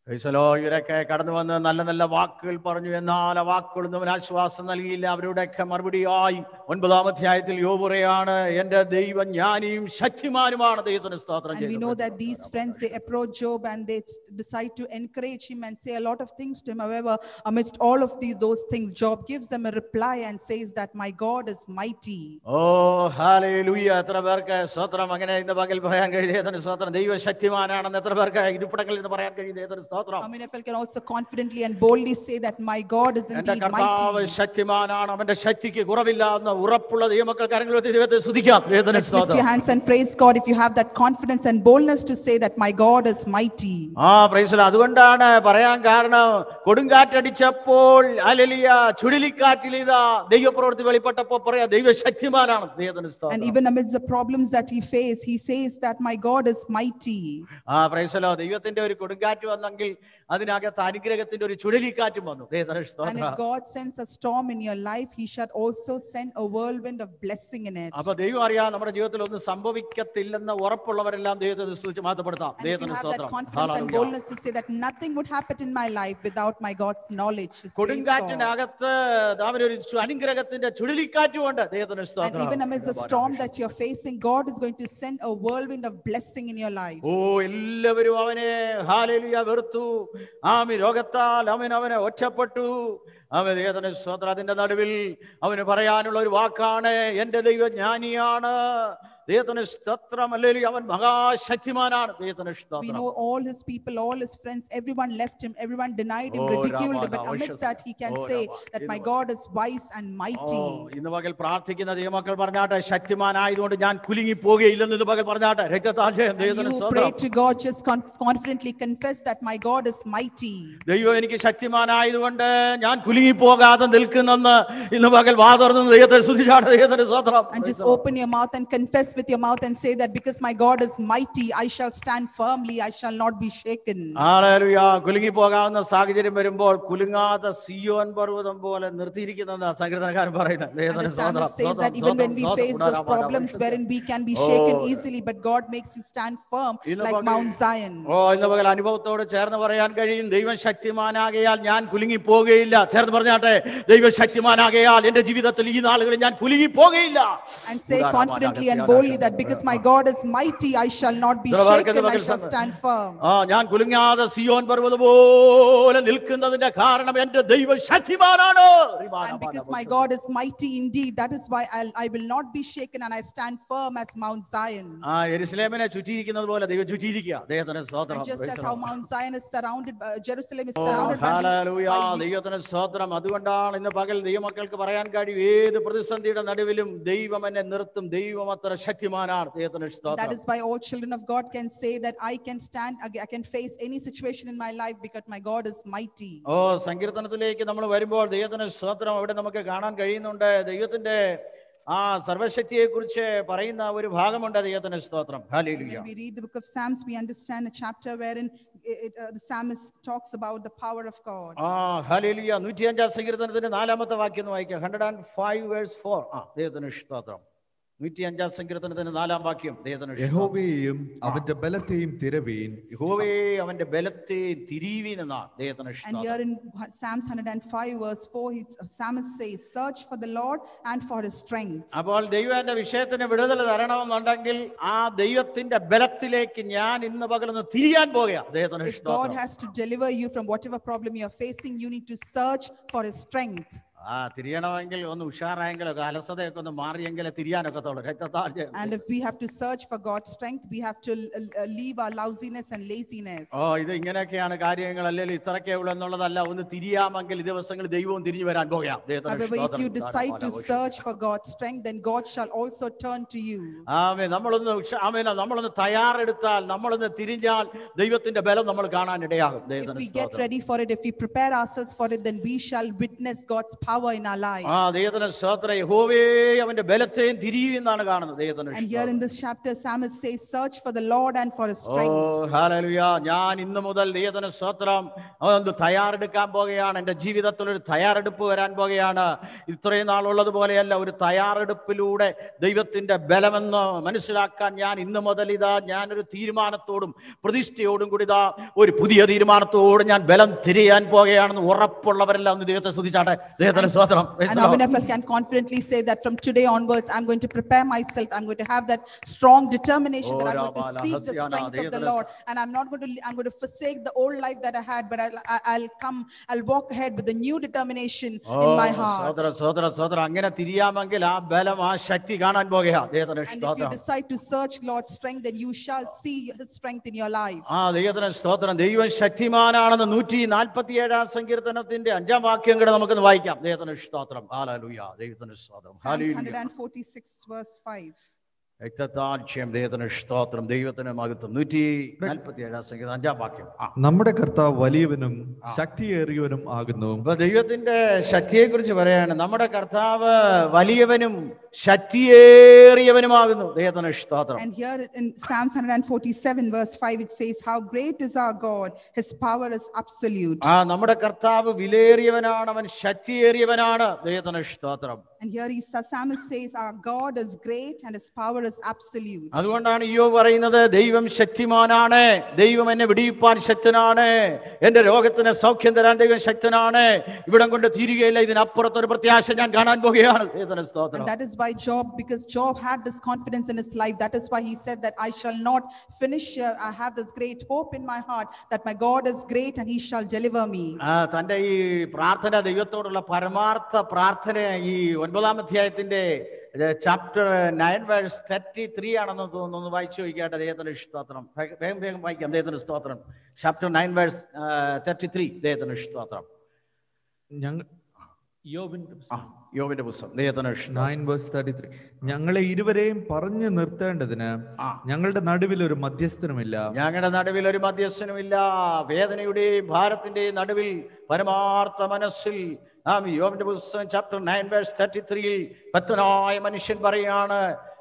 Speaker 1: ഇവരൊക്കെ കടന്നു വന്ന് നല്ല നല്ല വാക്കുകൾ പറഞ്ഞു. എന്നാൽ ആ വാക്കുകളൊന്നും അവന് ആശ്വാസം നൽകിയില്ല. അവരുടെയൊക്കെ മറുപടിയായി 9-ാം അധ്യായത്തിൽ യോബ് പറയാണ് എന്റെ ദൈവം ജ്ഞാനിയും ശക്തിമാനുമാണ്. ദൈവത്തിന് സ്തോത്രം.
Speaker 2: And we know that these friends, they approach Job and they decide to encourage him and say a lot of things to him. However, amidst all of those things, Job gives them a reply and says that my God is mighty.
Speaker 1: Hallelujah. എത്ര പേർക്ക് സ്തോത്രം അങ്ങനെ ഇന്ന് പകൽ പറയാൻ കഴിയും? ദൈവത്തിന് സ്തോത്രം. ദൈവം ശക്തിമാനാണെന്ന് എത്ര പേർക്ക് ഇരിപ്പിടങ്ങളിൽ നിന്ന് പറയാൻ കഴിയും? ദൈവത്തിന് സ്തോത്രം.
Speaker 2: How many people can also confidently and boldly say that my God is indeed mighty?
Speaker 1: ശക്തിമാനാണ്, അവന്റെ ശക്തിക്ക് കുറവില്ല എന്ന് ഉറപ്പുള്ള ദൈവമക്കൾ കരങ്ങൾ ദൈവത്തെ സ്തുതിക്കാം.
Speaker 2: Let's lift your hands and praise God if you have that confidence and boldness to say that my God is mighty.
Speaker 1: Price the Lord. അതുകൊണ്ടാണ് പറയാൻ കാരണം കൊടുങ്കാറ്റടിച്ചപ്പോൾ ഹല്ലേലൂയ ചുഴലിക്കാറ്റിൽ ഇതാ ദൈവപ്രവൃത്തി വെളിപ്പെട്ടപ്പോൾ പറയാ ദൈവശക്തിമാനാണ്. ദൈവത്തിന് സ്തോത്രം.
Speaker 2: And even amidst the problems that he faced, he says that my God is mighty.
Speaker 1: Price the Lord. ദൈവത്തിന്റെ ഒരു കൊടുങ്കാറ്റ് വന്നെങ്കിൽ അതിനകത്ത് അനുഗ്രഹത്തിന്റെ ഒരു ചുഴലിക്കാറ്റും വന്നു.
Speaker 2: And if God sends a storm in your life, he shall also send a whirlwind of blessing in it.
Speaker 1: അപ്പൊ ദൈവം അറിയാം നമ്മുടെ ജീവിതത്തിൽ ഒന്നും സംഭവിക്കത്തില്ലെന്ന് ഉറപ്പുള്ളവരെല്ലാം ദൈവത്തെ സ്തുതിച്ച് മഹത്വപ്പെടുത്താം. ദൈവത്തിന് സ്തോത്രം.
Speaker 2: confidence and boldness to say that nothing would happen in my life without my God's knowledge.
Speaker 1: കൊടുങ്കാറ്റിനകത്ത് അവനൊരു അനുഗ്രഹത്തിന്റെ ചുഴലിക്കാറ്റുമുണ്ട്. ദൈവത്തിന് സ്തോത്രം.
Speaker 2: And even amidst the storm that you're facing, God is going to send a whirlwind of blessing in your life.
Speaker 1: എല്ലാവരും അവനെ hallelujah വെറുത്തു. രോഗത്താൽ അവനെ ഒറ്റപ്പെട്ടു. അവൻ ദൈവത്തിന്റെ സ്തോത്രത്തിന്റെ നടുവിൽ അവന് പറയാനുള്ള ഒരു വാക്കാണ് എന്റെ ദൈവം ജ്ഞാനിയാണ്. ദൈവത്തിന്റെ സ്തോത്രം. ഹല്ലേലൂയ. അവൻ മഹാശക്തിമാനാണ്. ദൈവത്തിന്റെ സ്തോത്രം.
Speaker 2: We know all his people, all his friends, everyone left him, everyone denied him, ridiculed him, but amidst that he can say that my God is wise and mighty.
Speaker 1: ഇന്ന് പകൽ പ്രാർത്ഥിക്കുന്ന ദൈവമക്കൾ പറഞ്ഞാട്ടെ ശക്തിമാനായതുകൊണ്ട് ഞാൻ കുലുങ്ങി പോകുകയില്ലെന്ന് ഇന്ന് പകൽ പറഞ്ഞാട്ടെ. രക്തത്താൽ ദൈവത്തിന്റെ
Speaker 2: You
Speaker 1: സ്തോത്രം.
Speaker 2: pray to God, just confidently confess that my God is mighty.
Speaker 1: ദൈവം എനിക്ക് ശക്തിമാനായതുകൊണ്ട് ഞാൻ കുലുങ്ങിപ്പോകാതെ നിൽക്കുന്നെന്ന് ഇന്ന് പകൽ വാ തുറന്ന് ദൈവത്തെ സ്തുതിച്ചാണ്. ദൈവത്തിന്റെ സ്തോത്രം.
Speaker 2: And just open your mouth and confess with your mouth and say that because my God is mighty, I shall stand firmly, I shall not be shaken.
Speaker 1: ഹല്ലേലൂയ. കുലുങ്ങിപ്പോകാവുന്ന സാഹചര്യം വരുമ്പോൾ കുലുങ്ങാതെ സിയോൻ പർവ്വതം പോലെ നിർത്തിയിരിക്കുന്നതാ സങ്കീർത്തനക്കാരൻ പറയുന്നത്.
Speaker 2: And the psalmist says that even when we face those problems wherein we can be shaken easily, but God makes you stand firm like Mount Zion.
Speaker 1: ഇന്ന് പകൽ അനുഭവത്തോട് ചേർന്ന് പറയാൻ കഴിയും, ദൈവം ശക്തിമാനാകയാൽ ഞാൻ കുലുങ്ങിപ്പോകുകയില്ല. ചേർന്ന് പറഞ്ഞാട്ടെ, ദൈവം ശക്തിമാനാകയാൽ എന്റെ ജീവിതത്തിൽ ഈ നാളുകളിൽ ഞാൻ കുലുങ്ങിപ്പോകുകയില്ല.
Speaker 2: And say confidently and boldly that because my God is mighty, I shall not be shaken, I shall stand firm.
Speaker 1: ഞാൻ കുലുങ്ങാതെ സിയോൻ പർവ്വതം പോലെ നിൽക്കുന്നതിന്റെ കാരണം എന്റെ ദൈവം ശക്തിമാനാണ്.
Speaker 2: And because my God is mighty indeed, that is why I will not be shaken and I stand firm as Mount Zion.
Speaker 1: യെരൂശലേമിനെ ചുറ്റിയിരിക്കുന്നത് പോലെ ദൈവം ചുറ്റിയിരിക്കുക. ദൈവത്തിന്റെ സ്തോത്രം.
Speaker 2: And just as how Mount Zion is surrounded, Jerusalem is surrounded by
Speaker 1: ദൈവത്തിന്റെ സ്തോത്രം. അതുകൊണ്ടാണ് ഇന്ന് പകൽ ദൈവമക്കൾക്ക് പറയാൻ കഴിയും, ഏത് പ്രതിസന്ധിയുടെ നടുവിലും ദൈവം എന്നെ നിർത്തും. ദൈവം അത്ര ശക്തിമാനാണ്. ദൈവത്തിന്റെ സ്തോത്രം.
Speaker 2: That is why all children of God can say that I can stand, I can face any situation in my life because my God is mighty.
Speaker 1: സങ്കീർത്തനത്തിലേക്ക് നമ്മൾ വരുമ്പോൾ ദൈവത്തിന്റെ സ്തോത്രം അവിടെ നമുക്ക് കാണാൻ കഴിയുന്നുണ്ട്. ദൈവത്തിന്റെ സർവശക്തിയെ കുറിച്ച് പറയുന്ന ഒരു ഭാഗമുണ്ട്. ദൈവത്തിന്റെ സ്തോത്രം. Hallelujah.
Speaker 2: When we read the book of Psalms, we understand a chapter wherein the psalmist talks about the power of God.
Speaker 1: Hallelujah. 105 സങ്കീർത്തനത്തിന്റെ 4-ാമത്തെ വാക്യം ഒന്ന് വായിക്കാം. 105 verse 4. ദൈവത്തിന്റെ സ്തോത്രം. 105 സങ്കീർത്തനത്തിന്റെ 4-ാം വാക്യം.
Speaker 3: യഹോവയെയും അവന്റെ ബലത്തെയും തിരവീൻ.
Speaker 1: യഹോവയെ അവന്റെ ബലത്തെ തിരിവീൻ എന്നാണ് ദൈവത്തിന്റെ
Speaker 2: സ്തോത്രം. And here in Psalms 105 verse 4, psalmist says, search for the Lord and for his strength.
Speaker 1: അപ്പോൾ ദൈവത്തിന്റെ വിഷയത്തിന് വിടുതൽ തരണമെന്നുണ്ടെങ്കിൽ ആ ദൈവത്തിന്റെ ബലത്തിലേക്ക് ഞാൻ ഇന്ന് പകലൊന്ന് തിരിയാൻ പോകുകയാണ്. ദൈവത്തിന്റെ
Speaker 2: സ്തോത്രം. If God has to deliver you from whatever problem you are facing, you need to search for his strength.
Speaker 1: തിരിയണമെങ്കിൽ ഒന്ന് ഉഷാറായെങ്കിലൊക്കെ അലസതയൊക്കെ ഒന്ന് മാറിയെങ്കിലേ തിരിയാനൊക്കത്തുള്ളൂ.
Speaker 2: And if we have to search for God's strength, we have to leave our lousiness and laziness.
Speaker 1: ഇത് ഇങ്ങനെയൊക്കെയാണ് കാര്യങ്ങൾ, അല്ലെങ്കിൽ ഇത്രയൊക്കെ ഉള്ളൂ എന്നുള്ളതല്ല. ഒന്ന് തിരിയാമെങ്കിൽ ഈ ദിവസങ്ങളിൽ ദൈവവും തിരിഞ്ഞു വരാൻ പോകുകയാണ്.
Speaker 2: If you decide to search for God's strength, then God shall also turn to you.
Speaker 1: നമ്മളൊന്ന് തയ്യാറെടുത്താൽ, നമ്മളൊന്ന് തിരിഞ്ഞാൽ ദൈവത്തിന്റെ ബലം നമ്മൾ കാണാൻ ഇടയാകും.
Speaker 2: If we get ready for it, if we prepare ourselves for it, then we shall witness God's power in our life.
Speaker 1: ദൈവത്തിന്റെ സ്തോത്രം. യഹോവയെ അവന്റെ ബലത്തെയും തിരിയുമെന്നാണ് കാണുന്നത്. ദൈവത്തിന്റെ
Speaker 2: And here in this chapter, psalmist says, search for the Lord and for his strength.
Speaker 1: Hallelujah. ഞാൻ ഇന്ന് മുതൽ ദൈവത്തിന്റെ സ്തോത്രം ഒന്ന് തയ്യാറെടുക്കാൻ പോകുകയാണ്. എന്റെ ജീവിതത്തിൽ ഒരു തയ്യാറെടുപ്പ് വരാൻ പോകുകയാണ്. ഇത്രയും നാളുള്ളതുപോലെയല്ല, ഒരു തയ്യാറെടുപ്പിലൂടെ ദൈവത്തിന്റെ ബലമെന്ന് മനസ്സിലാക്കാൻ ഞാൻ ഇന്ന് മുതൽ ഞാനൊരു തീരുമാനത്തോടും പ്രതിഷ്ഠയോടും കൂടി ഒരു പുതിയ തീരുമാനത്തോടും ഞാൻ ബലം തിരിയാൻ പോകുകയാണെന്ന് ഉറപ്പുള്ളവരെല്ലാം ഒന്ന് ദൈവത്തെ സ്തുതിച്ചാട്ടെ.
Speaker 2: And how many of us can confidently say that from today onwards I'm going to prepare myself, I'm going to have that strong determination that I'm going to seek the strength of the Lord, and I'm going to forsake the old life that I had, but I'll walk ahead with the new determination in my heart.
Speaker 1: അങ്ങനെ തിരിയാമെങ്കിൽ ആ ബലം, ആ ശക്തി കാണാൻ പോകുകയാണ്.
Speaker 2: And if you decide to search God's strength, then you shall see his strength in your life.
Speaker 1: ദൈവത്തിന്റെ സ്തോത്രം. ദൈവം ശക്തിമാനാണെന്ന് 147-ാം സങ്കീർത്തനത്തിന്റെ 5-ാം വാക്യം കൂടെ നമുക്കൊന്ന് വായിക്കാം. ദൈവത്തിന്റെ സ്തോത്രം. ഹല്ലേലൂയ. ദൈവത്തിന്റെ സ്തോത്രം.
Speaker 2: ഹല്ലേലൂയ. 146 verse 5.
Speaker 1: ദൈവത്തിന് സ്തോത്രം. ദൈവത്തിന് മഹത്വം. 147-ാം സങ്കീർത്തനം 5-ാം വാക്യം.
Speaker 3: നമ്മുടെ കർത്താവ് വലിയവനും ശക്തിയേറിയവനും ആകുന്നു.
Speaker 1: ദൈവത്തിന്റെ ശക്തിയെ കുറിച്ച് പറയാണ്. നമ്മുടെ കർത്താവ് വലിയവനും ശക്തിയേറിയവനുമാകുന്നു. ദൈവത്തിന് സ്തോത്രം.
Speaker 2: And here in Psalms 147 verse 5 it says, how great is our God, his power is absolute.
Speaker 1: നമ്മുടെ കർത്താവ് വിലയേറിയവനാണ്, അവൻ ശക്തിയേറിയവനാണ്. ദൈവത്തിന് സ്തോത്രം.
Speaker 2: And here the psalmist says our God is great and his power is absolute.
Speaker 1: അതുകൊണ്ടാണ് ഇയ്യോബ് പറയുന്നത്, ദൈവം ശക്തിമാനാണ്, ദൈവം എന്നെ വിടിയിപ്പാൻ ശക്തനാണ്, എന്റെ രോഗത്തിന് സൗഖ്യം തരാൻ ദൈവം ശക്തനാണ്, ഇവിടം കൊണ്ട് തീരുകയില്ല, ഇതിനപ്പുറത്തൊരു പ്രത്യാശ ഞാൻ കാണാൻ പോകുകയാണ്.
Speaker 2: And that is why because Job had this confidence in his life, that is why he said that I shall not finish here, I have this great hope in my heart that my God is great and he shall deliver me.
Speaker 1: തന്റെ ഈ പ്രാർത്ഥന, ദൈവത്തോടുള്ള പരമാർത്ഥ പ്രാർത്ഥന, ഈ 9-ാം അധ്യായത്തിന്റെ chapter 9 verse 33 ആണെന്ന് തോന്നുന്നു. വായിച്ചു നോക്കിയാട്ടെ. ദൈവത്തിന്റെ സ്തോത്രം. വേഗം വായിക്കാം. ദൈവത്തിന്റെ സ്തോത്രം. Chapter 9 verse 33. ദൈവത്തിന്റെ സ്തോത്രം. യോബിന്റെ പുസ്തകം ദൈവത്തിന് ഇഷ്ടം.
Speaker 3: 9:33 ഞങ്ങളെ ഇരുവരെയും പറഞ്ഞു നിർത്തേണ്ടതിന് ഞങ്ങളുടെ നടുവിൽ ഒരു മധ്യസ്ഥനുമില്ല.
Speaker 1: ഞങ്ങളുടെ നടുവിൽ ഒരു മധ്യസ്ഥനുമില്ല. വേദനയുടെയും ഭാരത്തിന്റെയും നടുവിൽ പരമാർത്ഥ മനസ്സിൽ യോബിന്റെ പുസ്തകം ചാപ്റ്റർ 9:33 ഭക്തനായ മനുഷ്യൻ പറയാണ്,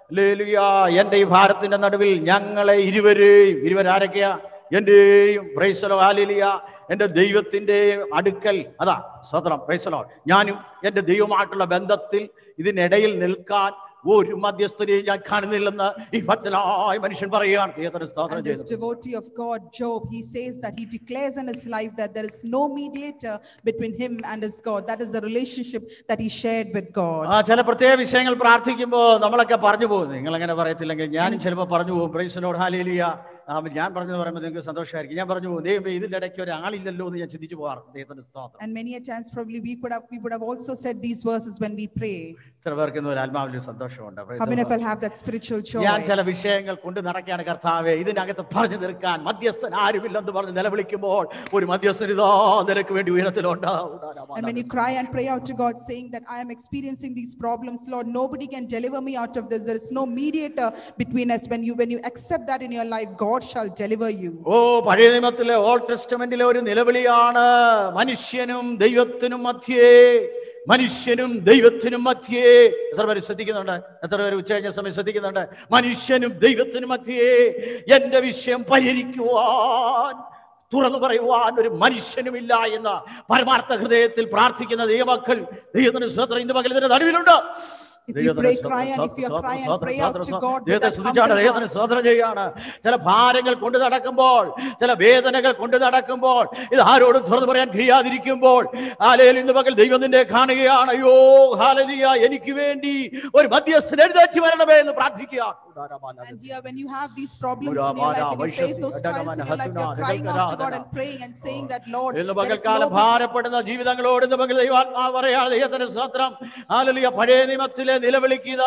Speaker 1: ഹല്ലേലൂയ, എന്റെ ഈ ഭാരത്തിന്റെ നടുവിൽ ഞങ്ങളെ ഇരുവരാരൊക്കെയാ? എന്റെയും പ്രൈസ് ദി ലോർഡ്, ഹല്ലേലൂയ, എന്റെ ദൈവത്തിന്റെ അടുക്കൽ, അതാ സ്തോത്രം, പ്രൈസ് ദി ലോർഡ്, ഞാനും എന്റെ ദൈവമായിട്ടുള്ള ബന്ധത്തിൽ ഇതിനിടയിൽ നിൽക്കാൻ ഒരു മധ്യസ്ഥനെയും ഞാൻ കാണുന്നില്ലെന്ന് ഈ ഭക്തനായ മനുഷ്യൻ പറയുകയാണ്.
Speaker 2: And this devotee of God, Job, he says that he declares in his life that there is no mediator between him and his God. That is the relationship that he shared with God.
Speaker 1: ചില പ്രത്യേക വിഷയങ്ങൾ പ്രാർത്ഥിക്കുമ്പോൾ നമ്മളൊക്കെ പറഞ്ഞു പോകും. നിങ്ങൾ അങ്ങനെ പറയത്തില്ലെങ്കിൽ ഞാനും ചിലപ്പോൾ പറഞ്ഞു പോകും. Price the Lord, hallelujah. ഞാൻ പറഞ്ഞെന്ന് പറയുമ്പോൾ നിങ്ങൾക്ക് സന്തോഷമായിരിക്കും. ഞാൻ പറഞ്ഞു പോകും, ദൈവമേ ഇതിന്റെ ഇടയ്ക്ക് ഒരാളില്ലല്ലോ എന്ന് ഞാൻ ചിന്തിച്ചു പോകാറുണ്ട്. ദൈവത്തിന്റെ സ്തോത്രം.
Speaker 2: And many a times probably we would have also said these verses when we pray.
Speaker 1: ഇത്ര പേർക്ക് ഒരു ആത്മാവിൽ സന്തോഷമുണ്ട്.
Speaker 2: How many of us have that spiritual joy?
Speaker 1: ഞാൻ ചില വിഷയങ്ങൾ കൊണ്ട് നടക്കുകയാണ്, കർത്താവേ ഇതിനകത്ത് പറഞ്ഞു തീർക്കാൻ മധ്യസ്ഥൻ ആരുമില്ലെന്ന് പറഞ്ഞ് നിലവിളിക്കുമ്പോൾ ഒരു മധ്യസ്ഥൻ ഇതാ നിനക്ക് വേണ്ടി ഉയരത്തിലുണ്ടാവും.
Speaker 2: And when you cry and pray out to God saying that I am experiencing these problems, Lord, nobody can deliver me out of this. There is no mediator between us. When you accept that in your life, God shall deliver you.
Speaker 1: പഴയ നിയമത്തിലെ old ടെസ്റ്റമെന്റിലെ ഒരു നിലവിളിയാണ്, മനുഷ്യനും ദൈവത്തിനും മധ്യേ, മനുഷ്യനും ദൈവത്തിനും മധ്യേ. എത്ര പേര് ശ്രദ്ധിക്കുന്നുണ്ട്? എത്ര പേര് ഉച്ചകഴിഞ്ഞ സമയം ശ്രദ്ധിക്കുന്നുണ്ട്? മനുഷ്യനും ദൈവത്തിനും മധ്യേ എന്റെ വിഷയം പരിഹരിക്കുവാൻ, തുറന്നു പറയുവാൻ ഒരു മനുഷ്യനുമില്ല എന്ന പരമാർത്ഥ ഹൃദയത്തിൽ പ്രാർത്ഥിക്കുന്ന ദൈവമക്കൾ ദൈവത്തിന്റെ സ്തോത്രം ഇന്ന് പകൽ ഇതിന്റെ നടുവിലുണ്ട്.
Speaker 2: If you cry and if you cry and pray out to God,
Speaker 1: ചില ഭാരങ്ങൾ കൊണ്ട് നടക്കുമ്പോൾ, ചില വേദനകൾ കൊണ്ട് നടക്കുമ്പോൾ, ഇത് ആരോടും തുറന്നു പറയാൻ കഴിയാതിരിക്കുമ്പോൾ, ഇന്ന് പകൽ ദൈവം നിന്നെ കാണുകയാണ്. അയ്യോ ഹല്ലേലൂയ, എനിക്ക് വേണ്ടി ഒരു മധ്യസ്ഥൻ എഴുന്നേറ്റ് വരണമേ എന്ന് പ്രാർത്ഥിക്കുക.
Speaker 2: And yeah, when you have these problems in your life, when you face those trials in your life, you are crying out to God and praying and saying that, Lord,
Speaker 1: ഇന്ന് പകൽക്കാലം ഭാരപ്പെടുന്ന ജീവിതങ്ങളോട് ഇന്ന് പകൽ ദൈവാത്മാവ് പറയാണ്, ദൈവത്തിന്റെ സ്തോത്രം, ഹല്ലേലൂയ. പഴയ നിയമത്തിലെ നിലവിളിക്കുക,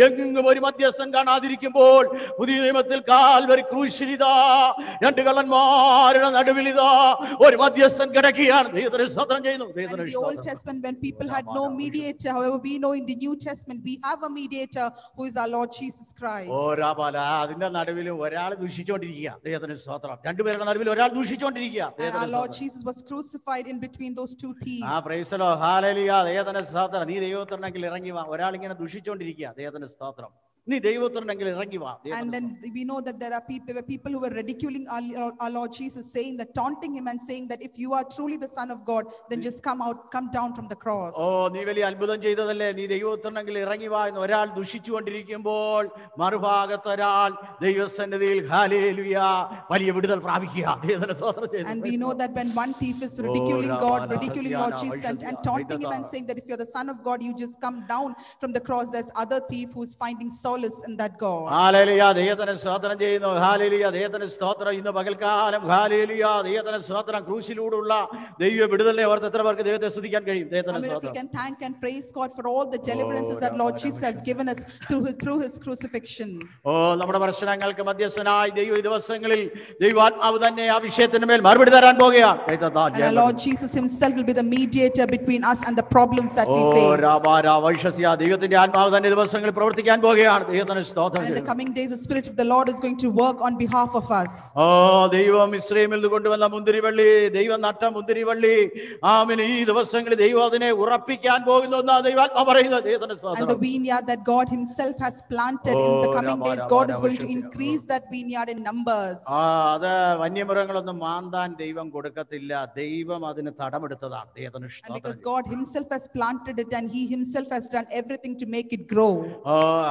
Speaker 1: എങ്ങും ഒരു മധ്യസ്ഥൻ കാണാതിരിക്കുമ്പോൾ പുതിയ നിയമത്തിൽ കാൽവരി ക്രൂശിലിതാ രണ്ട് കള്ളന്മാരുടെ നടുവിലിതാ ഒരു മധ്യസ്ഥൻ കിടക്കുകയാണ്. ദൈവത്തിന്റെ സ്തോത്രം ചെയ്യുന്നു.
Speaker 2: In the Old Testament, when people had no mediator, however, we know in the New Testament we have a mediator who is our Lord Jesus Christ.
Speaker 1: അതിന്റെ നടുവിൽ ഒരാൾ ദൂഷിച്ചുകൊണ്ടിരിക്കുക. ദൈവത്തിന്റെ സ്തോത്രം. രണ്ടുപേരുടെ നടുവിൽ ഒരാൾ ദൂഷിച്ചുകൊണ്ടിരിക്കുക.
Speaker 2: And our Lord Jesus was crucified in between those two thieves.
Speaker 1: Price the Lord, hallelujah. ദൈവത്തിന്റെ സ്തോത്രം. നീ ദൈവത്തിനെങ്കിൽ ഇറങ്ങി വാ. ഒരാൾ ഇങ്ങനെ ദൂഷിച്ചുകൊണ്ടിരിക്കുക. ദൈവത്തിന്റെ സ്തോത്രം. നീ ദൈവത്തിനെങ്കിൽ ഇറങ്ങി വാ.
Speaker 2: And then we know that there are people who were ridiculing our Lord Jesus, saying that, taunting him and saying that if you are truly the Son of God, then just come down from the cross.
Speaker 1: നീ വലിയ അത്ഭുതം ചെയ്തതല്ലേ, നീ ദൈവത്തിനെങ്കിൽ ഇറങ്ങി വാ എന്ന് ഒരാൾ ദുഷിച്ചുകൊണ്ടിരിക്കുമ്പോൾ മറുഭാഗത്ത് ഒരാൾ ദൈവസന്നിധിയിൽ ഹല്ലേലൂയ വലിയ വിടുതൽ പ്രാപിക്കുക. ദൈവത്തിന്റെ സ്തോത്രം ചെയ്യുന്നു.
Speaker 2: And we know that when one thief is ridiculing God, ridiculing Lord Jesus and taunting him and saying that if you're the Son of God, you just come down from the cross, there's other thief who's finding solace in that God.
Speaker 1: Hallelujah. ദൈവത്തിന്റെ സ്തോത്രം ചെയ്യുന്നു. Hallelujah. ദൈവത്തിന്റെ സ്തോത്രം. ഇന്ന് പകൽക്കാലം hallelujah ദൈവത്തിന്റെ സ്തോത്രം. ക്രൂശിലൂടെയുള്ള ദൈവ വിടുതലിനെ ഓർത്ത് എത്ര പേർക്ക് ദൈവത്തെ സ്തുതിക്കാൻ കഴിയും? ദൈവത്തിന്റെ
Speaker 2: സ്തോത്രം. We can thank and praise God for all the deliverances that Lord Jesus has given us through his crucifixion.
Speaker 1: നമ്മുടെ പ്രശ്നങ്ങൾക്ക് മധ്യസ്ഥനായി ദൈവ ഈ ദിവസങ്ങളിൽ ദൈവാത്മാവ് തന്നെ ആ വിഷയത്തിന്റെ മേൽ മറുപടി തരാൻ പോകുകയാണ്.
Speaker 2: And our Lord Jesus himself will be the mediator between us and the problems that we face.
Speaker 1: ദൈവത്തിന്റെ ആത്മാവ് തന്നെ ദിവസങ്ങളിൽ പ്രവർത്തിക്കാൻ പോകുകയാണ്.
Speaker 2: And in the coming days the Spirit of the Lord is going to work on behalf of us.
Speaker 1: ദൈവം ഇസ്രായേലിൽ നിന്ന് കൊണ്ടുവന്ന മുന്തിരിവള്ളി, ദൈവം നട്ട മുന്തിരിവള്ളി, ആമേൻ, ഈ ദിവസങ്ങളിൽ ദൈവം അതിനെ ഉറപ്പിക്കാൻ പോകുന്നു എന്നാണ് ദൈവാത്മാവ് പറയുന്നത്. ദൈവത്തിന്റെ സ്തോത്രം.
Speaker 2: And the vineyard that God himself has planted, in the coming days God is going to increase that vineyard in numbers.
Speaker 1: അത് വന്യമൃഗങ്ങളൊന്നും മാന്താൻ ദൈവം കൊടുക്കത്തില്ല. ദൈവം അതിന് തടമെടുത്തതാണ്. ദൈവത്തിന്റെ സ്തോത്രം.
Speaker 2: And because God himself has planted it and he himself has done everything to make it grow.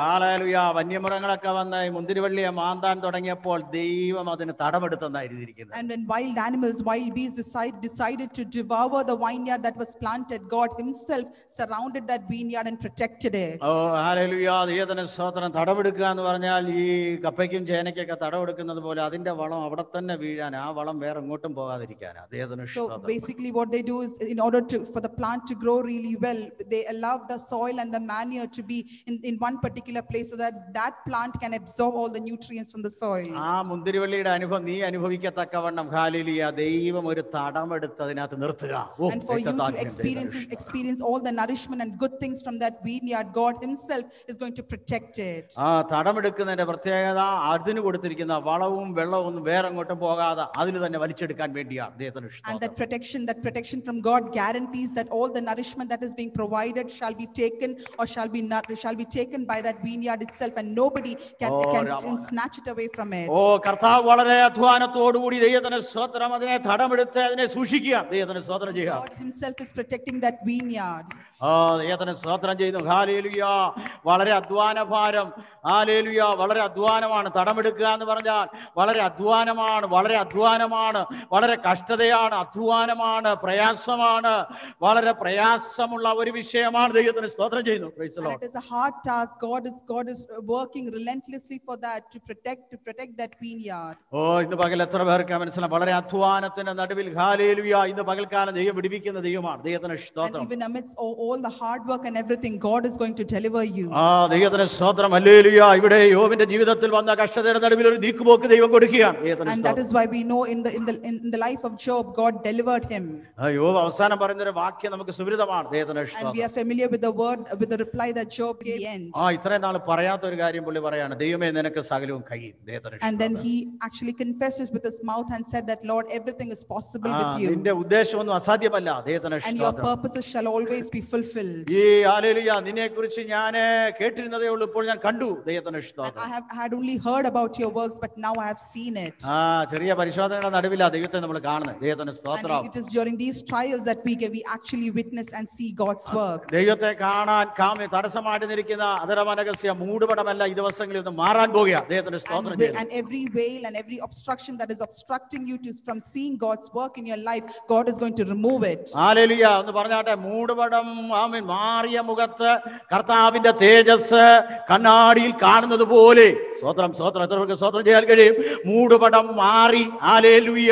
Speaker 1: ഹല്ലേലൂയ. വന്യമൃഗങ്ങളൊക്കെ വന്ന് മുന്തിരിവള്ളിയെ മാന്താൻ തുടങ്ങിയപ്പോൾ ദൈവം അതിന് തടമെടുത്തെന്നാണ് എഴുതിയിരിക്കുന്നത്.
Speaker 2: And when wild animals, wild beasts decided to devour the vineyard that was planted, God himself surrounded that vineyard and protected it.
Speaker 1: Hallelujah. ദൈവത്തിന്റെ സ്തോത്രം. തടമെടുക്കുക എന്ന് പറഞ്ഞാൽ ഈ കപ്പയ്ക്കും ചേനയ്ക്കൊക്കെ തടമെടുക്കുന്നത് പോലെ അതിന്റെ വളം അവിടെ തന്നെ വീഴാൻ, ആ വളം വേറെ എങ്ങോട്ടും പോകാതിരിക്കാനാ. ദൈവത്തിന്റെ സ്തോത്രം.
Speaker 2: So basically what they do is, in order for the plant to grow really well, they allow the soil and the manure to be in one particular place so that that plant can absorb all the nutrients from the soil.
Speaker 1: ആ മുന്തിരിവള്ളിയുടെ അനുഭവം നീ അനുഭവിക്കത്തക്കവണ്ണം hallelujah ദൈവം ഒരു തടമെടുത്ത് അതിനകത്ത് നിർത്തുക.
Speaker 2: And for you to experience all the nourishment and good things from that vineyard, God himself is going to protect it.
Speaker 1: ആ തടമെടുക്കുന്നതിന്റെ പ്രത്യേകത അതിന് കൊടുത്തിരിക്കുന്ന വളവും വെള്ളവും ഒന്നും വേറെ എങ്ങോട്ടും പോകാതെ അതിൽ തന്നെ വലിച്ചെടുക്കാൻ വേണ്ടിയാണ് ദൈവത്തിന് ഇഷ്ടം.
Speaker 2: And that protection from God guarantees that all the nourishment that is being provided shall be taken or shall be taken by that vineyard itself, and nobody can snatch it away from it.
Speaker 1: ഓ കർത്താവ് വളരെ അധ്വാനത്തോടുകൂടി ദൈവത്തിന് സ്തോത്രം അതിനെ തടമെടുത്ത് അതിനെ സൂക്ഷിക്കുക. ദൈവത്തിന് സ്തോത്രം ചെയ്യുക.
Speaker 2: God himself is protecting that vineyard.
Speaker 1: ദൈവത്തിന് സ്തോത്രം ചെയ്യുന്നു. ഹല്ലേലൂയ. വളരെ അധ്വാന ഭാരം. ഹല്ലേലൂയ. വളരെ അധ്വാനമാണ് തടമെടുക്കുക എന്ന് പറഞ്ഞാൽ. വളരെ അധ്വാനമാണ്, വളരെ അധ്വാനമാണ്, വളരെ കഷ്ടതയാണ്, അധ്വാനമാണ്, പ്രയാസമാണ്, വളരെ പ്രയാസമുള്ള ഒരു വിഷയമാണ്. ദൈവത്തിന് സ്തോത്രം ചെയ്യുന്നു. Praise the Lord.
Speaker 2: It is a hard task. God is working relentlessly for that, to protect that vineyard.
Speaker 1: ഓ ഇന്ന് പകൽ എത്ര പേർക്ക് മനസ്സിലാവും? വളരെ അധ്വാനത്തിന്റെ നടുവിൽ ഹല്ലേലൂയ ഇന്ന് പകൽക്കാലം ദൈവം വിടുവിക്കുന്ന ദൈവമാണ്. ദൈവത്തിന് സ്തോത്രം.
Speaker 2: And even amidst all the hard work and everything, God is going to deliver you.
Speaker 1: ദൈവത്തിന് സ്തോത്രം. ഹല്ലേലൂയ. ഇവിടെ യോബിന്റെ ജീവിതത്തിൽ വന്ന കഷ്ടതയുടെ നടുവിൽ ഒരു നീക്കുപോക്ക് ദൈവം കൊടുക്കുകയാണ്.
Speaker 2: And that is why we know in the life of Job, God delivered him.
Speaker 1: യോബ് അവസാനം പറയുന്ന ഒരു വാക്യം നമുക്ക് സുപരിതമാണ്. ദൈവത്തിന്
Speaker 2: And we are familiar with the word, with the reply that Job gave at the end.
Speaker 1: ഇത്രയും നാൾ പറയാത്ത ഒരു കാര്യം പുള്ളി പറയാണ്, ദൈവമേ നിനക്ക് സകലവും കഴിയും.
Speaker 2: And then he actually confesses with his mouth and said that, Lord, everything is possible with you.
Speaker 1: നിന്റെ ഉദ്ദേശമൊന്നും അസാധ്യമല്ല. ദൈവത്തിന്
Speaker 2: And your purposes shall always be fulfilled.
Speaker 1: ഈ ഹല്ലേലൂയ നിന്നെ കുറിച്ച് ഞാൻ കേട്ടിരുന്നതേ ഉള്ളൂ, ഇപ്പോൾ ഞാൻ കണ്ടു. ദൈവത്തിന് സ്തോത്രം.
Speaker 2: I had only heard about your works, but now I have seen it.
Speaker 1: ചെറിയ പരിശോധനയുടെ നടുവിലാണ് ദൈവത്തെ നമ്മൾ കാണുന്നത്. ദൈവത്തിന് സ്തോത്രം.
Speaker 2: And it is during these trials that we actually witness and see God's work.
Speaker 1: ദൈവത്തെ കാണാൻ തടസ്സമായിട്ട് നിൽക്കുന്ന അതരമനകസ്യ മൂടുപടമല്ല ഈ ദിവസങ്ങളിൽ ഒന്ന് മാറാൻ പോകുക. ദൈവത്തിന് സ്തോത്രം.
Speaker 2: And every veil and every obstruction that is obstructing you from seeing God's work in your life, God is going to remove it.
Speaker 1: Hallelujah. ഒന്ന് പറഞ്ഞാട്ടെ, മൂടുപടം മാറിയ മുഖത്ത് കർത്താവിന്റെ തേജസ് കണ്ണാടിയിൽ കാണുന്നത് പോലെ. സ്തോത്രം സ്തോത്രം. എത്രവർക്ക് സ്തോത്രം ചെയ്യാൻ കഴിയും? മൂടുപടം മാറി ഹല്ലേലൂയ